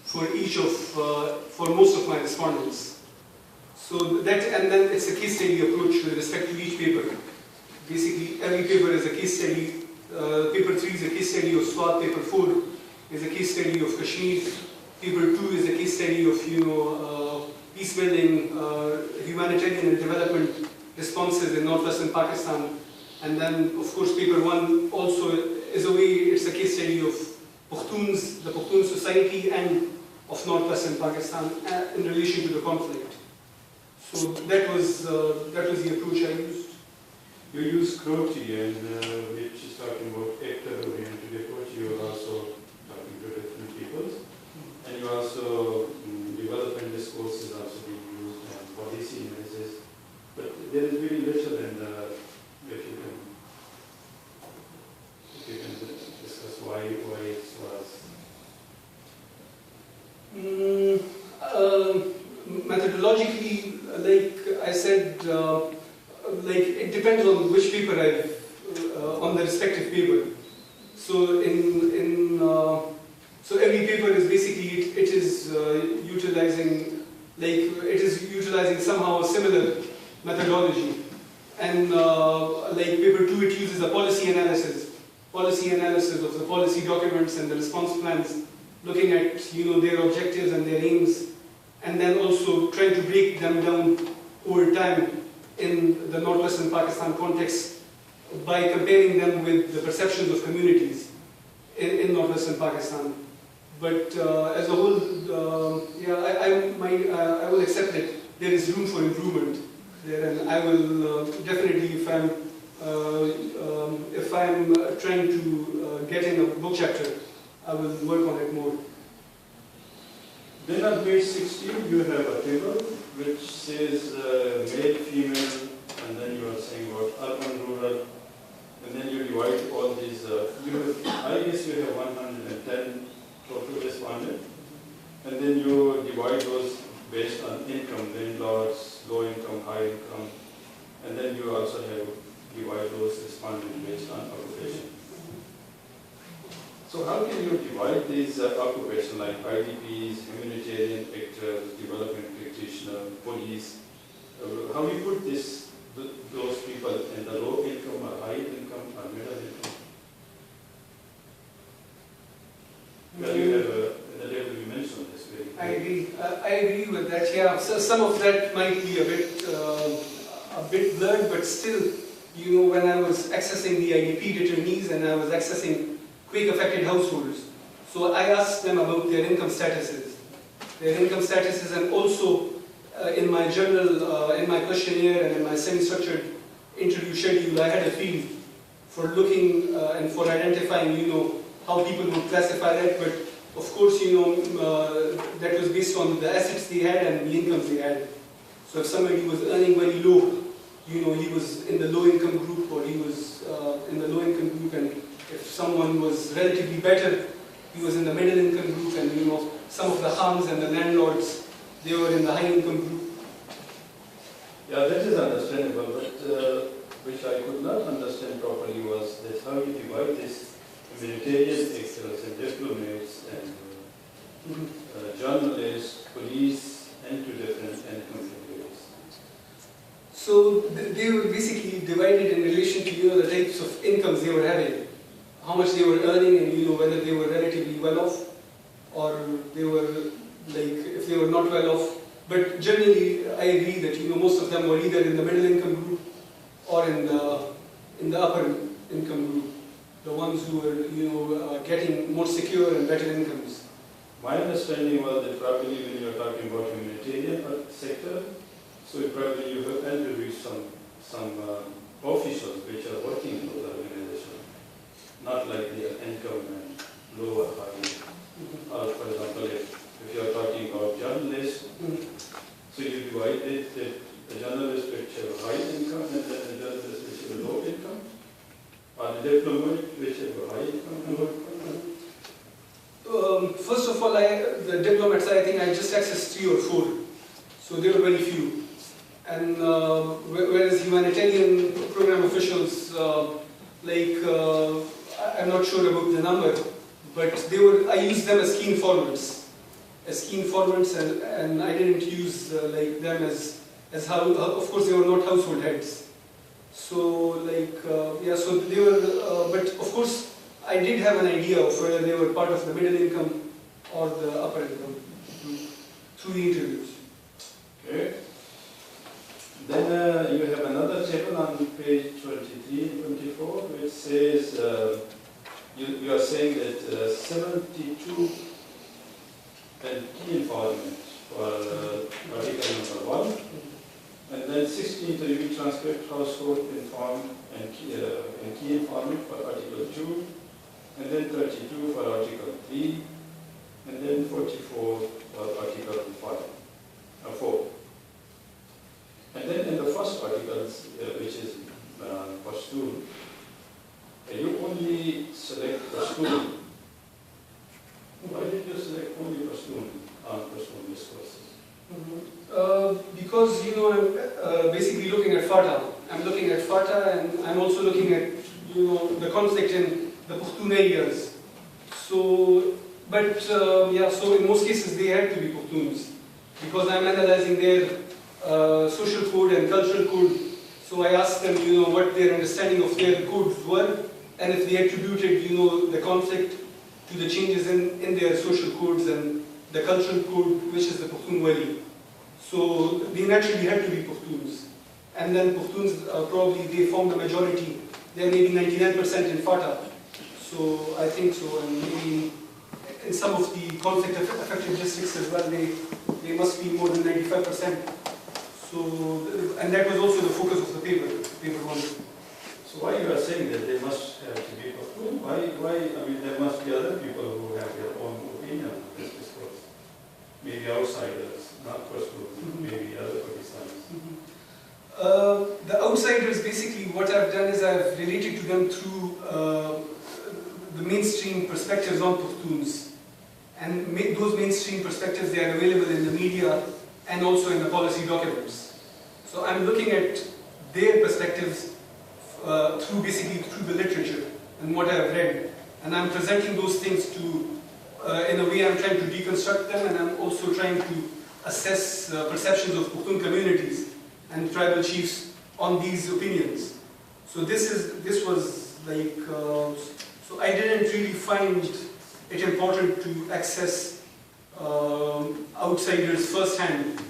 for most of my respondents. So that, and then it's a case study approach with respect to each paper. Basically, every paper is a case study. Paper 3 is a case study of Swat. Paper 4 is a case study of Kashmir. Paper 2 is a case study of peacebuilding, humanitarian and development responses in northwestern Pakistan. And then, of course, paper 1 also is it's a case study of Pashtuns, the Pashtun society, and of northwestern Pakistan in relation to the conflict. So that was the approach I used. You use criteria, which is talking about actor-oriented approach. You are also talking to different people, and you also development discourse is also being used and policy analysis. But there is very little in the. If you can discuss why it was. Methodologically, like I said, it depends on which paper on the respective paper. So so every paper is basically, it is utilizing somehow a similar methodology. And like paper 2, it uses a policy analysis of the policy documents and the response plans, looking at their objectives and their aims, and then also trying to break them down over time in the northwestern Pakistan context by comparing them with the perceptions of communities in northwestern Pakistan. But as a whole, I will accept that there is room for improvement there, and I will definitely, if I'm trying to get in a book chapter, I will work on it more. Then on page 16, you have a table which says male, female, and then you are saying about urban, rural, and then you divide all these. I guess you have 110 total respondents, and then you divide those based on income, landlords, low income, high income, and then you also have divide those respondents based on occupation. So how can you divide these occupations like IDPs, humanitarian actors, development practitioners, police? How do you put those people in the low income or high income or middle income? Well, you have the level you mentioned this way. I agree with that. Yeah, so some of that might be a bit blurred, but still, when I was accessing the IDP returnees and I was accessing quake-affected households, so I asked them about their income statuses, and also in my journal, in my questionnaire, and in my semi-structured interview schedule, I had a field for looking and for identifying, how people would classify that. But of course, that was based on the assets they had and the incomes they had. So if somebody was earning very low, he was in the low-income group, or he was in the low-income group, and if someone was relatively better, he was in the middle-income group, and some of the Hams and the landlords, they were in the high-income group. Yeah, that is understandable, but which I could not understand properly was that how you divide this humanitarian actors and diplomats and journalists, police, into different income categories. So they were basically divided in relation to the types of incomes they were having, how much they were earning, and whether they were relatively well off, or they were if they were not well off. But generally, I agree that most of them were either in the middle income group or in the upper income group, the ones who were getting more secure and better incomes. My understanding was that probably when you are talking about humanitarian sector, so probably you have interviewed some officials which are working in those organizations, not like their income and low or high. For example, if you are talking about journalists, so you divide it that the journalists which have high income and then the journalists which have low income, or the diplomats which have high income and low income. First of all, the diplomats, I think I just accessed 3 or 4, so there were very few. And whereas humanitarian program officials, I'm not sure about the number, but I used them as key informants, and I didn't use them as how. Of course, they were not household heads. So so they were, but of course, I did have an idea of whether they were part of the middle income or the upper income through the interviews. Okay. Then you have another table on page 23 and 24, which says, you are saying that 72 key informant for article number 1, and then 16 interview transcript, household informed and key informant for article 2, and then 32 for article 3, and then 44 for article 4. And then in the first articles, which is Pashtun, you only select Pashtun. Why did you select only Pashtun on Pashtun discourses? Because I'm basically looking at FATA. I'm looking at FATA, and I'm also looking at the conflict in the Pashtun areas. So, but so in most cases Pakhtuns, because I'm analyzing their social code and cultural code. So I asked them, what their understanding of their codes were, and if they attributed, the conflict to the changes in their social codes and the cultural code, which is the Pakhtun Wali. So they naturally had to be Pakhtuns. And then Pakhtuns, probably they form the majority. They're maybe 99% in FATA. So I think so, and maybe in some of the conflict-affected districts as well, they must be more than 95%. So, and that was also the focus of the paper one. So why you are saying that they must have to be Pakhtun? Why? I mean, there must be other people who have their own opinion on this discourse. Maybe outsiders, not Pashtuns, maybe other Pakistanis. The outsiders, basically, what I've done is I've related to them through the mainstream perspectives on Pakhtuns. And those mainstream perspectives, they are available in the media and also in the policy documents. So I'm looking at their perspectives through the literature and what I've read. And I'm presenting those things to, in a way I'm trying to deconstruct them, and I'm also trying to assess perceptions of Pakhtun communities and tribal chiefs on these opinions. So this was like, so I didn't really find it important to access outsiders firsthand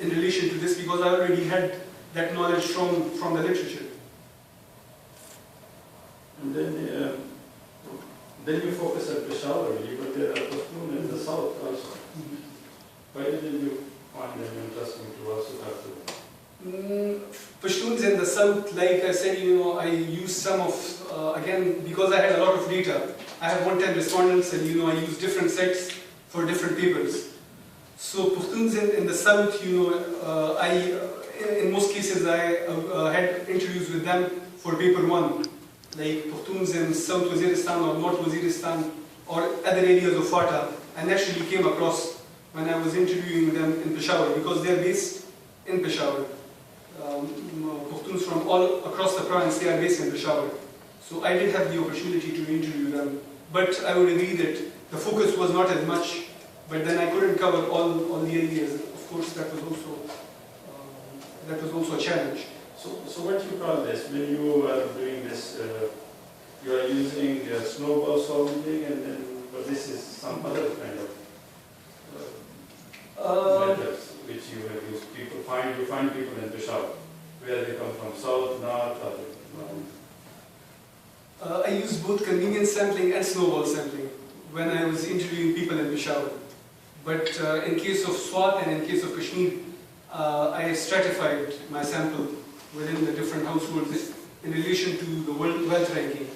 in relation to this, because I already had that knowledge from the literature. And then you focus at Peshawar, but there are Pakhtun in the south also. Why didn't you find them interesting to also talk to them? Pashtuns in the south, like I said, I used some of, again, because I had a lot of data. I have 110 respondents, and I use different sets for different papers. So Pashtuns in the south, in most cases I had interviews with them for paper one. Like Pakhtuns in South Waziristan or North Waziristan or other areas of FATA, I naturally came across when I was interviewing them in Peshawar, because they're based in Peshawar. Pakhtuns from all across the province, they are based in Peshawar. So I did have the opportunity to interview them. But I would agree that the focus was not as much, but then I couldn't cover all the areas. Of course, that was also a challenge. So what do you call this? When you are doing this, you are using snowball solving, but this is some other kind of methods which you have used. You find people in Peshawar, where they come from, south, north, or I used both convenience sampling and snowball sampling when I was interviewing people in Peshawar. But in case of Swat and in case of Kashmir, I stratified my sample within the different households in relation to the wealth ranking.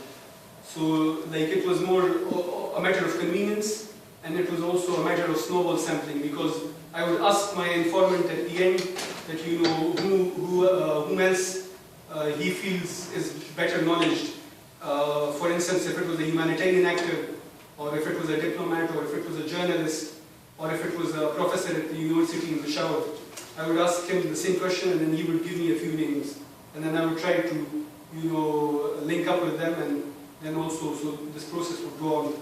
So like it was more a matter of convenience, and it was also a matter of snowball sampling, because I would ask my informant at the end that whom else he feels is better knowledge. For instance, if it was a humanitarian actor, or if it was a diplomat, or if it was a journalist, or if it was a professor at the university in Peshawar, I would ask him the same question, and then he would give me a few names. And then I would try to, link up with them, and then also, so this process would go on.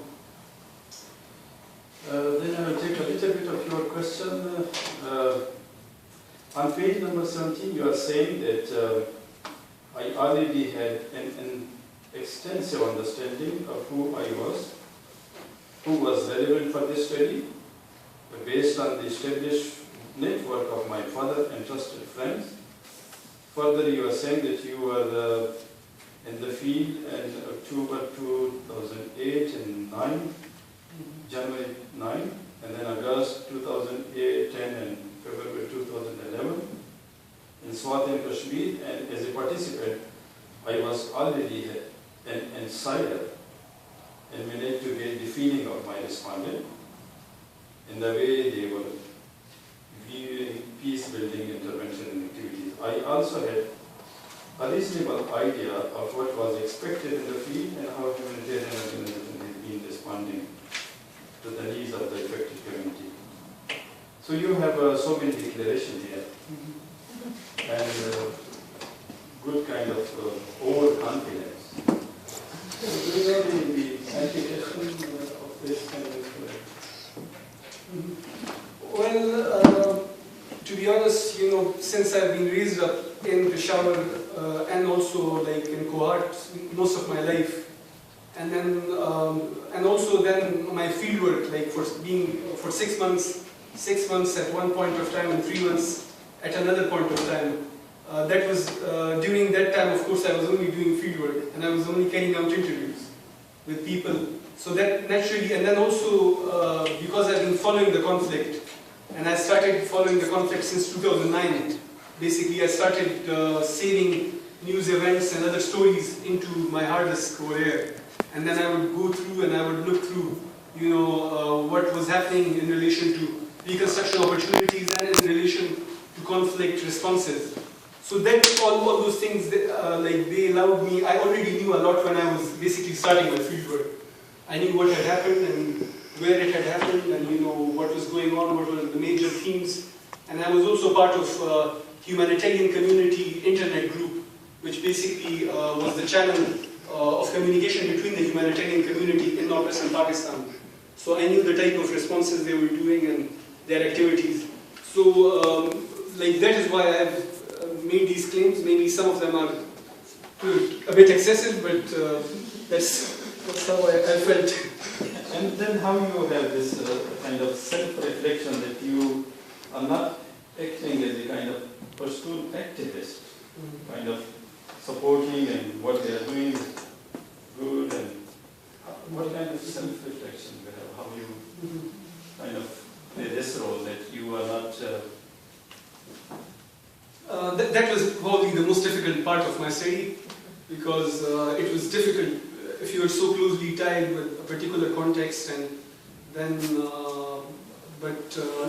Then I will take a little bit of your question. On page number 17, you are saying that I already had an extensive understanding of who I was, who was relevant for this study, based on the established network of my father and trusted friends. Further, you are saying that you were in the field in October 2008 and 9, January 9, and then August 2008, 10 and February 2011 in Swat and Kashmir, and as a participant, I was already an insider and managed to get the feeling of my respondent in the way they were viewing peace-building intervention activities. I also had a reasonable idea of what was expected in the field and how humanitarian organizations had been responding to the needs of the affected community. So you have so many declarations here, and good kind of overconfidence. So do you know the implication of this kind of? Well, to be honest, you know, since I've been raised up in Peshawar and also like in Kuwait most of my life, and then and also then my fieldwork, like for 6 months at one point of time and 3 months at another point of time. That was during that time, of course, I was only doing fieldwork and I was only carrying out interviews with people. So that naturally, and then also because I've been following the conflict, and I started following the conflict since 2009. Basically, I started saving news events and other stories into my hard disk over here. And then I would go through and I would look through, you know, what was happening in relation to reconstruction opportunities and in relation to conflict responses. So that all those things, like they allowed me. I already knew a lot when I was basically starting my fieldwork. I knew what had happened and where it had happened, and you know what was going on, what were the major themes. And I was also part of humanitarian community internet group, which basically was the channel of communication between the humanitarian community in northwestern Pakistan. So I knew the type of responses they were doing and their activities. So like that is why I have made these claims. Maybe some of them are a bit excessive, but that's how I felt. And then how you have this kind of self-reflection that you are not acting as a kind of personal activist, kind of supporting and what they are doing is good, and what kind of self-reflection you have, how you kind of play this role that you are not... That was probably the most difficult part of my study, because it was difficult if you are so closely tied with a particular context, and then,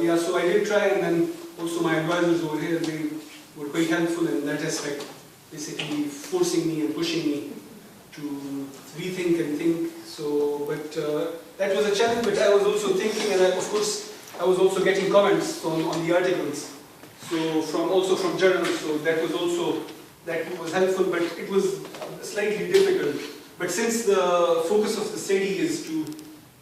yeah, so I did try, and then also my advisors over here, they were quite helpful in that aspect, basically forcing me and pushing me to rethink and think. So, but that was a challenge, but I was also thinking, and of course, I was also getting comments on the articles. So from journals, so that was helpful, but it was slightly difficult. But since the focus of the study is to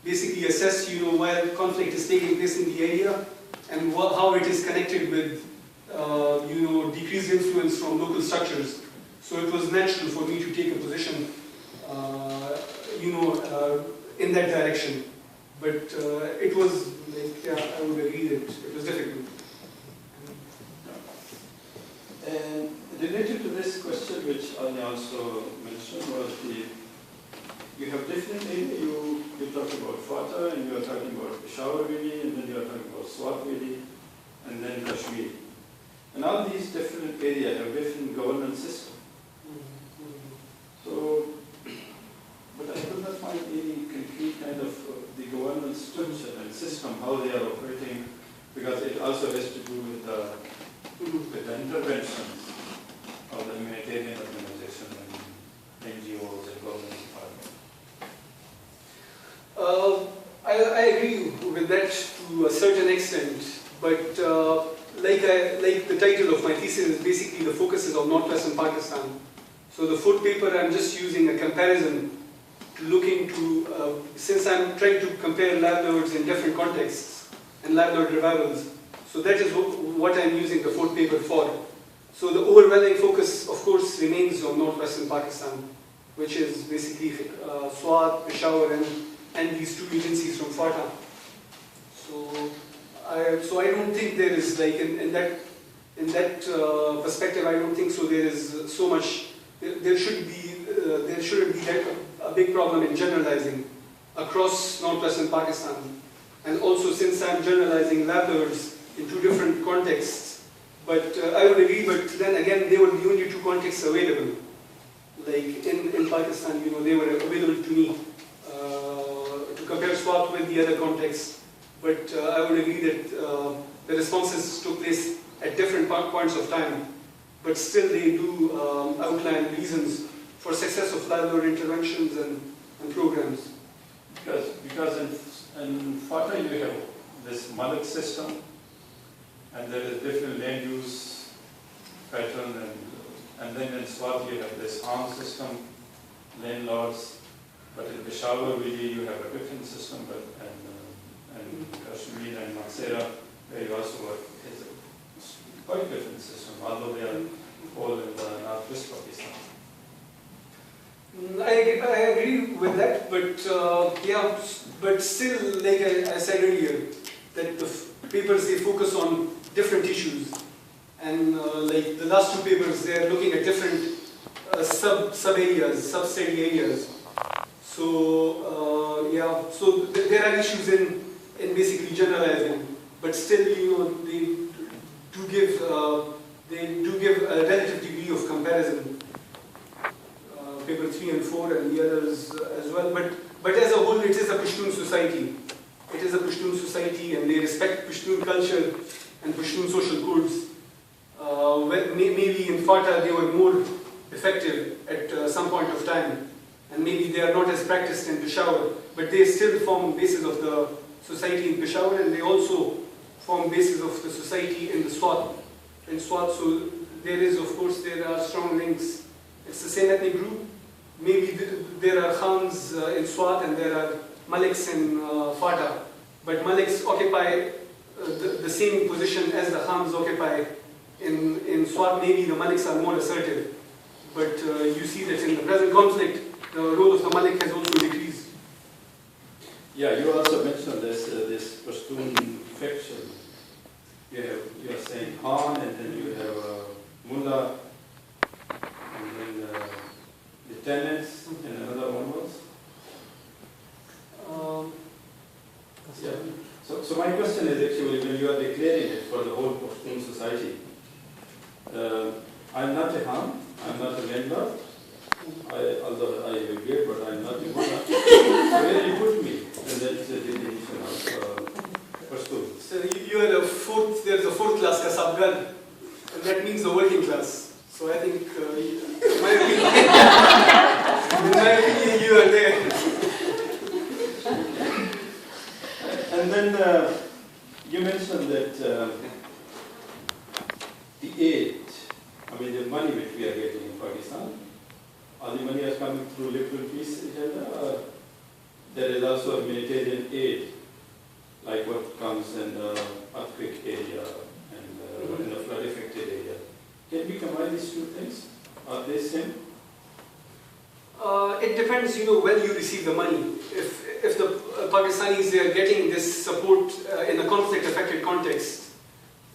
basically assess, you know, why conflict is taking place in the area and how it is connected with, you know, decreased influence from local structures. So it was natural for me to take a position, you know, in that direction. But it was like, yeah, I would agree that it was difficult. And related to this question, which Arne also mentioned, was you have differently, you talk about Fata, and you are talking about Peshawar Valley, and then you are talking about Swat Valley, and then Kashmir. And all these different areas have different governance systems. So, but I could not find any complete kind of the governance structure and system, how they are operating, because it also has to do with the interventions of the humanitarian organization and NGOs and government departments. I agree with that to a certain extent, but like the title of my thesis is basically the focus is on northwestern Pakistan. So the fourth paper, I'm just using a comparison to look into, since I'm trying to compare livelihoods in different contexts and livelihood revivals. So that is what I'm using the fourth paper for. So the overwhelming focus, of course, remains on northwestern Pakistan, which is basically Swat, Peshawar, and these two agencies from FATA. So I don't think there is, like, in that perspective, I don't think so. There is so much. There shouldn't be that a big problem in generalizing across northwestern Pakistan. And also, since I'm generalizing livelihoods in two different contexts, but I would agree, but then again, they were the only two contexts available. Like in Pakistan, you know, they were available to me to compare Swat with the other contexts. But I would agree that the responses took place at different points of time, but still they do outline reasons for success of livelihood interventions and programs. Because in FATA you have this Malik system, and there is different land use pattern, and then in Swat you have this arm system, landlords, but in Peshawar really you have a different system, and Kashmir and Maksera, where you also work as a quite different system, although they are all in the northwest Pakistan. I agree with that, but yeah, but still, like I said earlier, that the papers, they focus on different issues, and like the last two papers, they are looking at different sub areas, sub-study areas. So yeah, so there are issues in basically generalizing, but still, you know, they do give a relative degree of comparison. Paper 3 and 4 and the others as well. But as a whole, it is a Pashtun society. It is a Pashtun society, and they respect Pashtun culture and Pashtun social codes. Maybe in FATA they were more effective at some point of time, and maybe they are not as practiced in Peshawar, but they still form basis of the society in Peshawar, and they also form basis of the society in the Swat. In Swat, so there is, of course, there are strong links. It's the same ethnic group. Maybe there are Khans in Swat and there are Maliks in FATA, but Maliks occupy the same position as the Khans occupy in Swat. Maybe the Maliks are more assertive, but you see that in the present conflict, the role of the Malik has also decreased. Yeah, you also mentioned this Pashtun faction. You are saying Khan, and then you have Mullah, and then lieutenants, and another one was? Yeah. So my question is actually, when you are declaring it for the whole Pashtun society, I'm not a Khan, I'm not a member, although I regret, but I'm not a Mullah. So where you put me? And that's the definition of Pashtun. So you are there's a fourth class Kasabgan, and that means the working class. So I think, in my opinion, you are there. And then you mentioned that the aid, I mean the money which we are getting in Pakistan, all the money is coming through liberal peace agenda, or there is also a humanitarian aid, like what comes in the earthquake area and in the flood affected area. Can we combine these two things? Are they same? It depends, you know, when you receive the money. If the Pakistanis, they are getting this support in a conflict-affected context,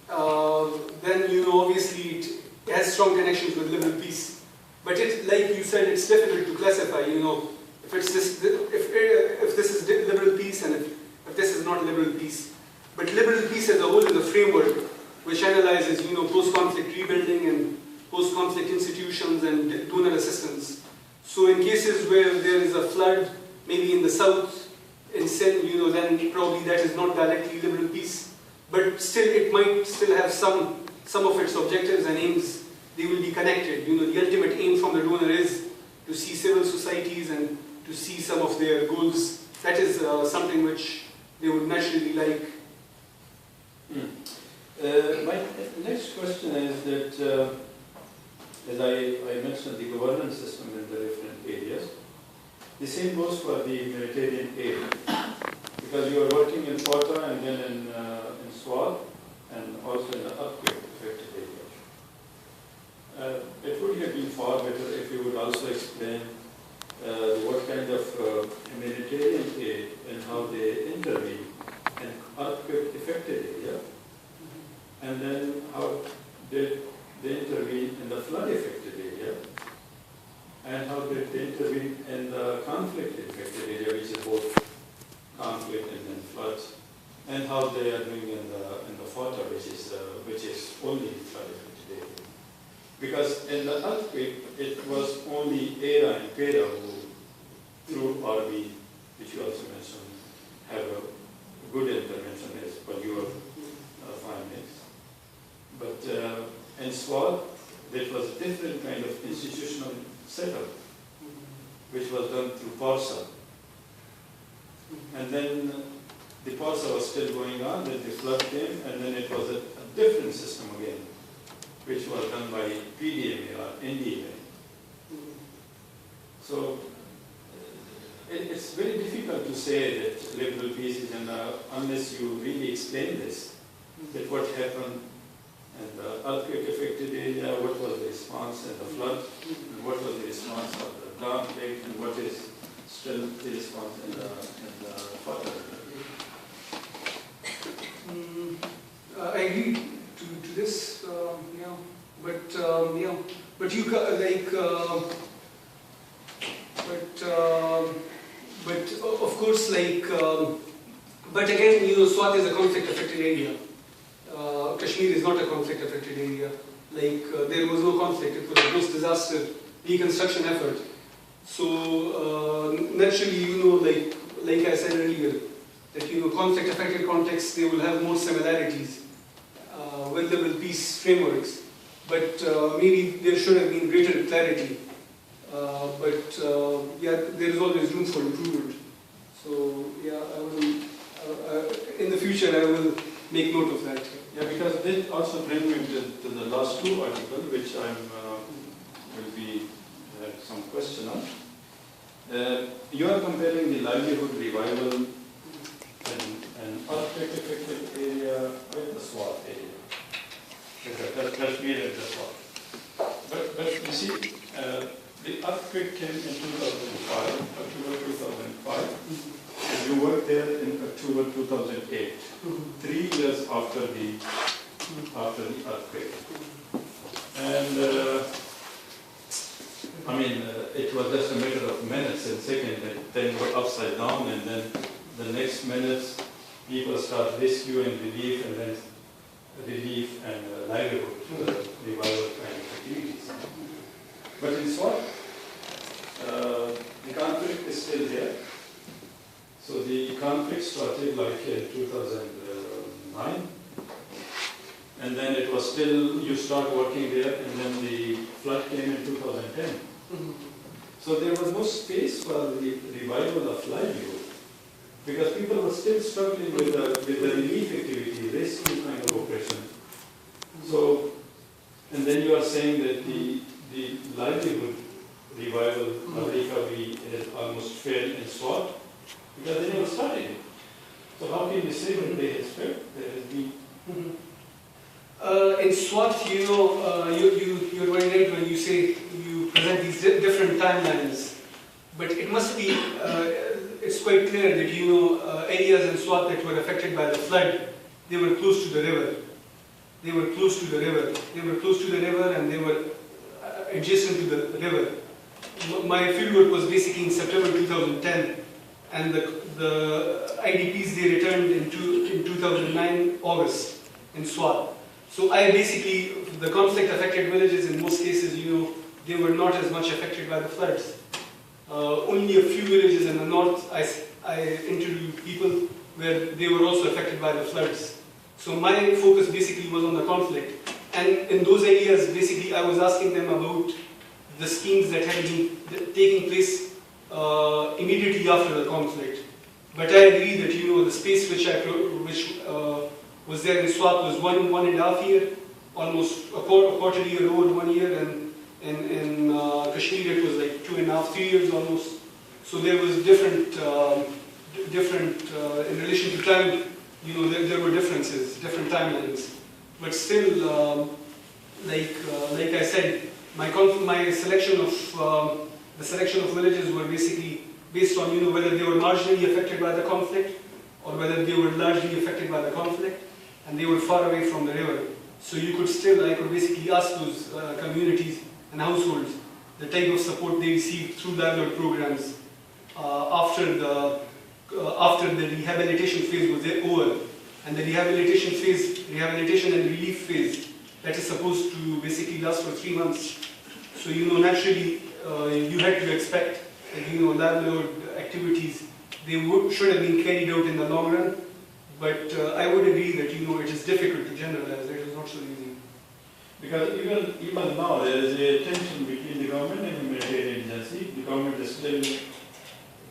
then, you know, obviously it has strong connections with liberal peace. But like you said, it's difficult to classify, you know, if this is liberal peace and if this is not liberal peace. But liberal peace as a whole is a framework which analyzes, you know, post-conflict rebuilding and post-conflict institutions and donor assistance. So in cases where there is a flood, maybe in the south, in Sindh, you know, then probably that is not directly liberal peace. But still, it might still have some of its objectives and aims. They will be connected. You know, the ultimate aim from the donor is to see civil societies and to see some of their goals. That is something which they would naturally like. My next question is that, as I mentioned, the governance system in the different areas, the same goes for the humanitarian aid, because you are working in FATA and then in Swat and also in the earthquake-affected areas. It would have been far better if you would also explain what kind of humanitarian aid and how they intervene in earthquake-affected area, and then how did they intervene in the flood-affected area, and how did they intervene in the conflict-affected area, which is both conflict and then floods, and how they are doing in the FATA, which is only flood-affected area. Because in the earthquake, it was only ERA and PERA who, through RB, which you also mentioned, have a good intervention as per your findings. But in Swat, there was a different kind of institutional setup, which was done through PARSA. And then the PARSA was still going on, then the flood came, and then it was a different system again, which was done by PDMA or NDMA. So it's very difficult to say that liberal peace is unless you really explain this, that what happened And the earthquake-affected area, what was the response, and the flood, and what was the response of the conflict, and what is still the response in the further. I agree to this, yeah, but you got like, but of course, like, but again, Swat is a conflict-affected area. Kashmir is not a conflict-affected area. Like, there was no conflict; it was a post-disaster reconstruction effort. So naturally, like I said earlier, that conflict-affected contexts, they will have more similarities with the peace frameworks, but maybe there should have been greater clarity. But yeah, there is always room for improvement. So yeah, I will in the future I will make note of that. Yeah, because this also brings me to the last two articles, which I will be some question on. You are comparing the livelihood revival and earthquake-affected area with the Swat area. The Kashmir and the Swat. But you see, the earthquake came in 2005, October 2005, and you worked there in October 2008, 3 years after the earthquake. And I mean, it was just a matter of minutes and seconds, and then go upside down, and then the next minutes, people start rescue and relief, and then relief and livelihood, revival kind of activities. But in Swat, the conflict is still there. So the conflict started like in 2009, and then it was still, you start working there, and then the flood came in 2010. So there was no space for the revival of livelihood, because people were still struggling with the relief activity, rescue kind of operation. So, and then you are saying that the livelihood revival or recovery has almost failed in Swat, because they never started it. So how can you say that they have failed? There has been. In SWAT, you're very right when you say you present these different timelines, but it must be, it's quite clear that areas in SWAT that were affected by the flood, they were close to the river. They were close to the river. They were close to the river, and they were adjacent to the river. My fieldwork was basically in September 2010, and the IDPs, they returned in 2009 August in Swat. So I basically, the conflict-affected villages in most cases, they were not as much affected by the floods. Only a few villages in the north, I interviewed people where they were also affected by the floods. So my focus basically was on the conflict. And in those areas, basically, I was asking them about the schemes that had been taking place immediately after the conflict. But I agree that, the space which was there in Swat was 1.5 years, almost a quarter year old, 1 year, and in Kashmir it was like 2.5, 3 years almost. So there was different in relation to time, there were differences, different timelines. But still, like I said, my selection of the selection of villages were basically based on whether they were marginally affected by the conflict or whether they were largely affected by the conflict, and they were far away from the river. So I could basically ask those communities and households the type of support they received through livelihood programs after the rehabilitation phase was over, and the rehabilitation and relief phase, that is supposed to basically last for 3 months. So naturally you had to expect that livelihood activities, they should have been carried out in the long run. But I would agree that it is difficult to generalize. It is not so easy. Because even now there is a tension between the government and the humanitarian agency. The government is still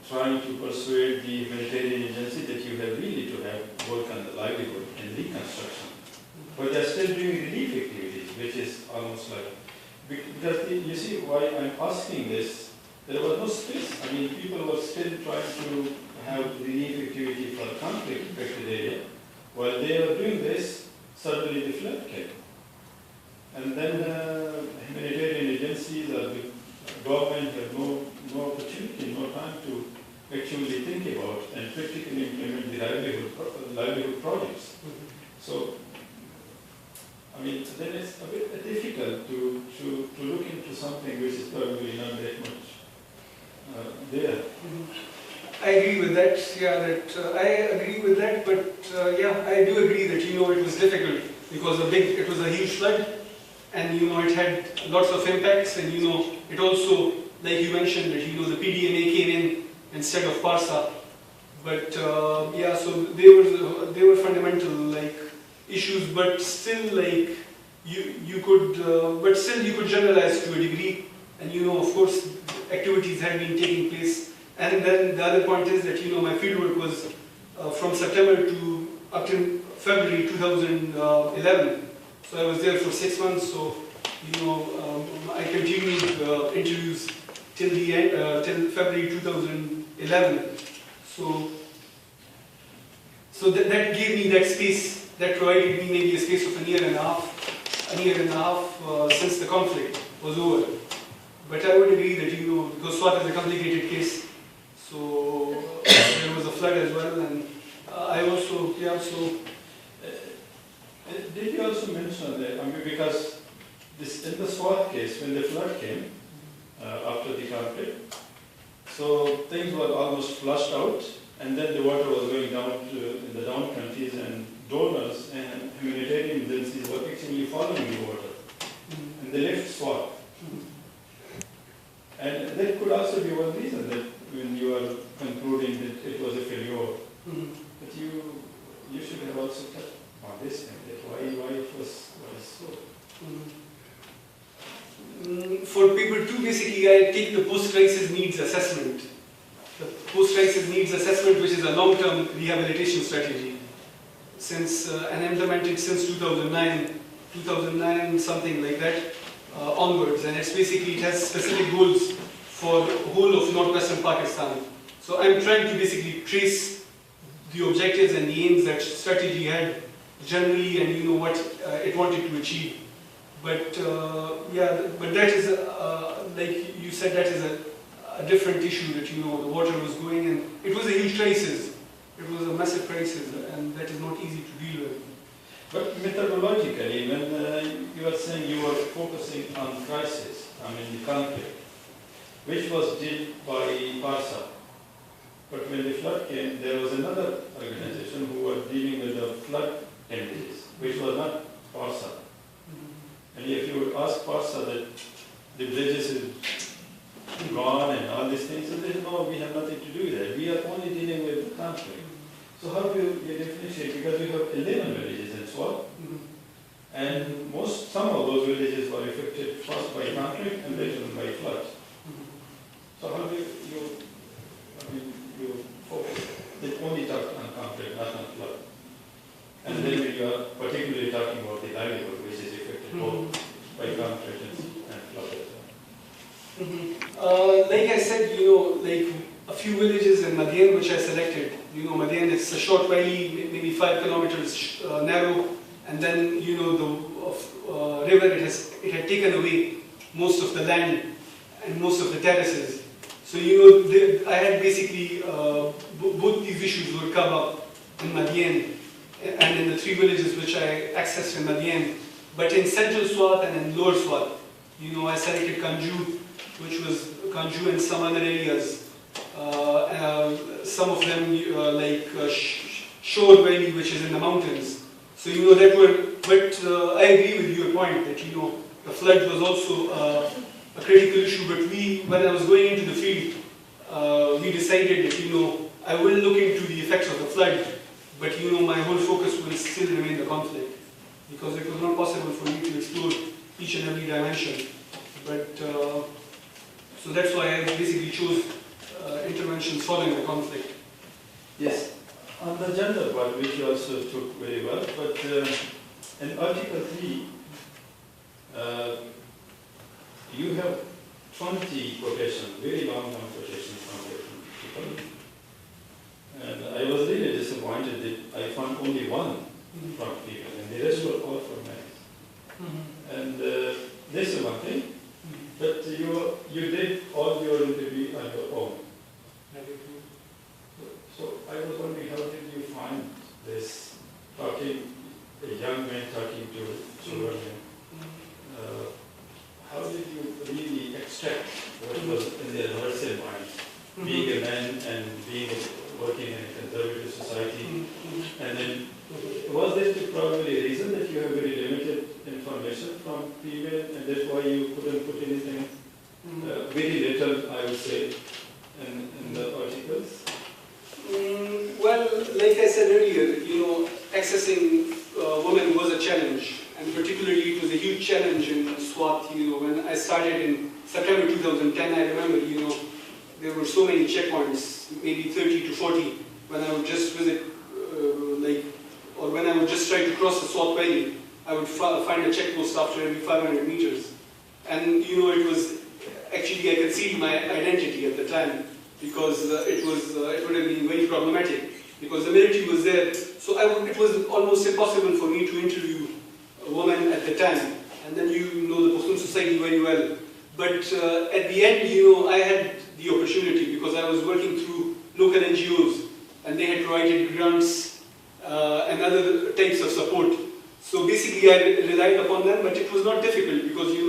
trying to persuade the humanitarian agency that you have really to have work on the livelihood and reconstruction. But they are still doing relief activities, which is almost like, because you see why I'm asking this, there was no space. I mean, people were still trying to have relief activity for conflict-affected area. While they were doing this, suddenly the flood came. And then humanitarian agencies or the government have no opportunity, no time to actually think about and practically implement the livelihood projects. So, I mean, then it's a bit difficult to look into something which is probably not that much there. I agree with that. Yeah, I agree with that. But yeah, I do agree that it was difficult because it was a huge flood, and it had lots of impacts, and it also, like you mentioned, that the PDMA came in instead of PARSA. But yeah, so they were fundamental issues, but still you could generalize to a degree, and of course activities had been taking place. And then the other point is that my fieldwork was from September to up to February 2011. So I was there for 6 months. So I continued interviews till the end, till February 2011. So that gave me that space. That provided me maybe a space of a year and a half since the conflict was over. But I would agree that because Swat is a complicated case. So there was a flood as well, and I also, yeah, so... did you also mention that, I mean, because in the Swat case, when the flood came after the conflict, so things were almost flushed out, and then the water was going down in the down countries, and donors and humanitarian agencies were actually following the water, and they left Swat. And that could also be one reason that when you are concluding that it was a failure, but you should have also touched on this thing, that why it was so. For paper 2, basically, I take the post-crisis needs assessment. The post-crisis needs assessment, which is a long-term rehabilitation strategy, and implemented since 2009, something like that, onwards. And it's basically, it has specific goals for the whole of northwestern Pakistan. So I'm trying to basically trace the objectives and the aims that strategy had generally, and what it wanted to achieve. But yeah, but that is like you said, that is a different issue. That the water was going, and it was a huge crisis. It was a massive crisis, and that is not easy to deal with. But methodologically, when you are saying you were focusing on crisis, I mean the conflict, which was dealt by PARSA. But when the flood came, there was another organization who were dealing with the flood damages, which was not PARSA. And if you would ask PARSA that the bridges is gone and all these things, so they say, no, we have nothing to do with that. We are only dealing with the conflict. So how do you differentiate? Because you have 11 villages in Swat, and some of those villages were affected first by conflict and later by flood. So how do you focus? They only talk on conflict, not on flood. And then when you are particularly talking about the livelihood, which is affected both by conflict and flood as well. Like I said, like a few villages in Madian which I selected. Madian is a short valley, maybe 5 kilometers narrow, and then the river, it had taken away most of the land and most of the terraces. So I had basically both these issues would come up in Madian and in the 3 villages which I accessed in Madian. But in central Swat and in lower Swat, I selected Kanju, which was Kanju and some other areas. Some of them like Shore Valley, which is in the mountains. So that were, but I agree with your point that the flood was also a critical issue. But when I was going into the field, we decided that I will look into the effects of the flood, but my whole focus will still remain the conflict, because it was not possible for me to explore each and every dimension. But so that's why I basically chose interventions following the conflict. Yes, on the gender part, which you also took very well, but in Article 3, you have 20 quotations, very long quotations from different people. And I was really disappointed that I found only one from people, and the rest were all from men. And this is one thing, but you did all your interview on your own. So I was wondering, how did you find this a young man talking to children? How did you really extract what was in their universal mind, being a man and working in a conservative society? And then, was this probably a reason that you have very limited information from female, and that's why you couldn't put anything, very little, I would say, in the articles? Well, like I said earlier, accessing women was a challenge, and particularly it was a huge challenge in Swat. When I started in September 2010, I remember, there were so many checkpoints, maybe 30 to 40, when I would just visit, or when I would just try to cross the Swat Valley, I would find a checkpost after every 500 meters. And, it was, actually I concealed my identity at the time, because it would have been very problematic, because the military was there. So it was almost impossible for me to interview a woman at the time. And then you know the Pashtun society very well. But at the end, I had the opportunity, because I was working through local NGOs, and they had provided grants and other types of support. So basically I relied upon them, but it was not difficult, because they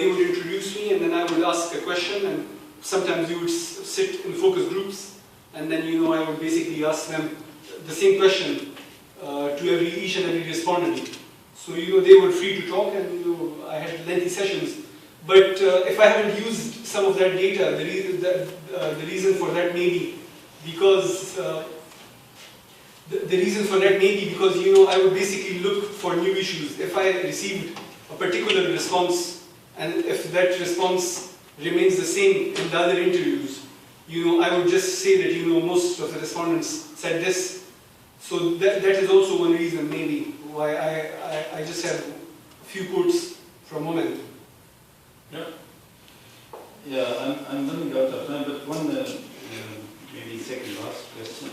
would introduce me, and then I would ask a question, and sometimes we would sit in focus groups, and then I would basically ask them the same question to each and every respondent. So they were free to talk, and I had lengthy sessions. But if I haven't used some of that data, the reason for that may be because I would basically look for new issues. If I received a particular response, and if that response remains the same in the other interviews, I would just say that most of the respondents said this. So that is also one reason maybe why I just have a few quotes from women. Yeah, I'm running out of time, but one maybe second last question.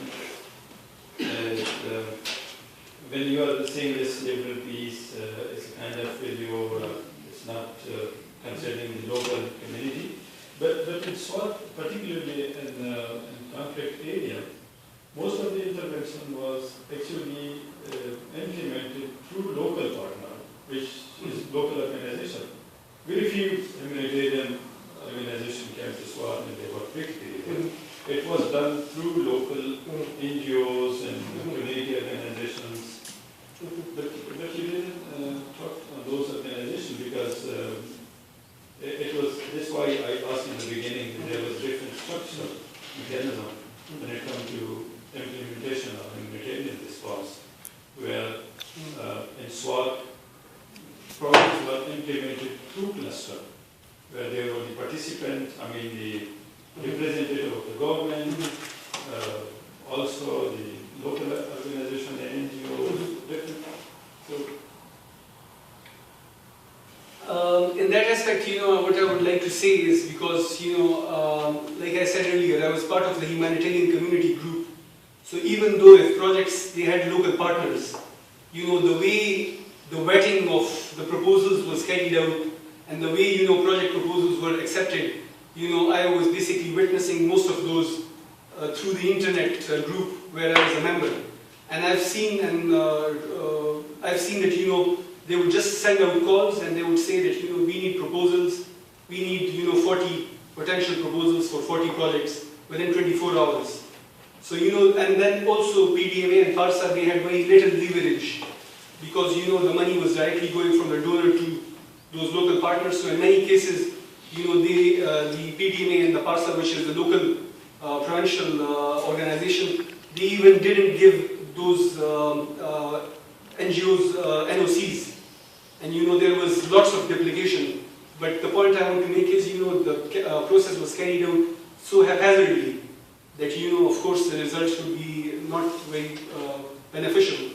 When you are saying this liberal peace, it's a kind of video, it's not concerning the local community, but in Swat, particularly in conflict area, most of the intervention was actually implemented through local partner, which is local organization. Very few humanitarian organization came to Swat and they worked quickly. It was done through local NGOs and community organizations. But you didn't talk on those organizations, because it was, this is why I asked in the beginning that there was different structural mechanism when it comes to implementation of humanitarian response, where in Swat, programs were implemented through cluster, where there were the participant, the representative of the government, also the local organization, the NGO, different. In that aspect, what I would like to say is, because, like I said earlier, I was part of the humanitarian community group. So even though if projects, they had local partners, the way the vetting of the proposals was carried out, and the way, project proposals were accepted, I was basically witnessing most of those through the internet group where I was a member. And I've seen that, they would just send out calls, and they would say that, we need proposals, we need, 40 potential proposals for 40 projects within 24 hours. So, and then also PDMA and PARSA, they had very little leverage, because, the money was directly going from the donor to those local partners. So in many cases, the PDMA and the PARSA, which is the local provincial organization, they even didn't give those NGOs NOCs. And there was lots of duplication. But the point I want to make is, the process was carried out so haphazardly that, of course, the results would be not very beneficial.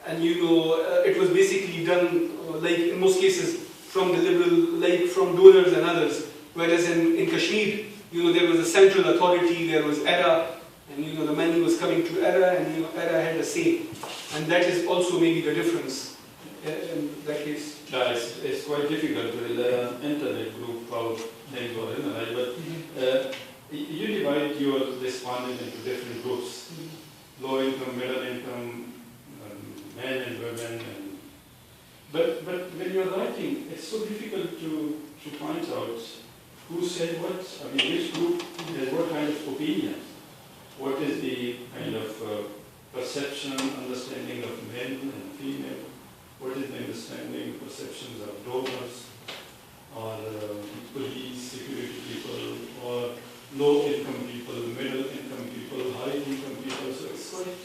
And, it was basically done, like in most cases, from the liberal, from donors and others. Whereas in Kashmir, there was a central authority, there was ERA, and, the money was coming to ERA, and, ERA had a say. And that is also maybe the difference in that case. It's quite quite difficult to enter that group how things were analyzed, but you divide your respondents into different groups, low income, middle income, men and women. But when you're writing, it's so difficult to find out who said what, I mean, which group has what kind of opinion, what is the kind of perception, understanding of men and female, what is the understanding, perceptions of donors, or police, security people, or low-income people, middle-income people, high-income people, so it's quite...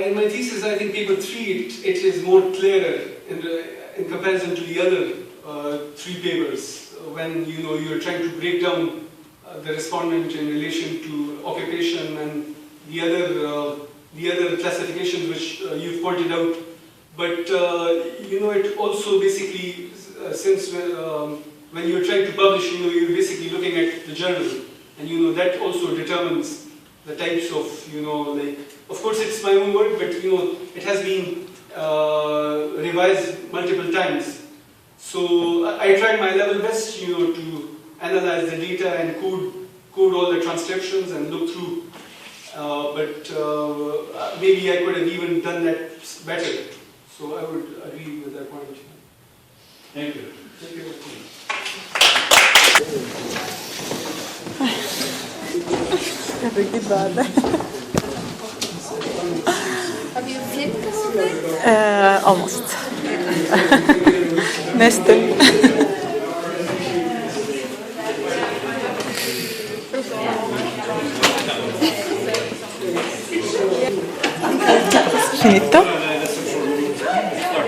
In my thesis, I think paper 3, it is more clearer in comparison to the other 3 papers, when you're trying to break down the respondent in relation to occupation and the other classifications which you've pointed out. But it also basically, since when you're trying to publish, you're basically looking at the journal, and that also determines the types of, like, of course it's my own work, but it has been revised multiple times. So I tried my level best, to analyze the data and code all the transcriptions and look through. But maybe I could have even done that better. So I would agree with that point. Thank you. Thank you. Have you flipped a little bit? Almost. Nästan. Finito?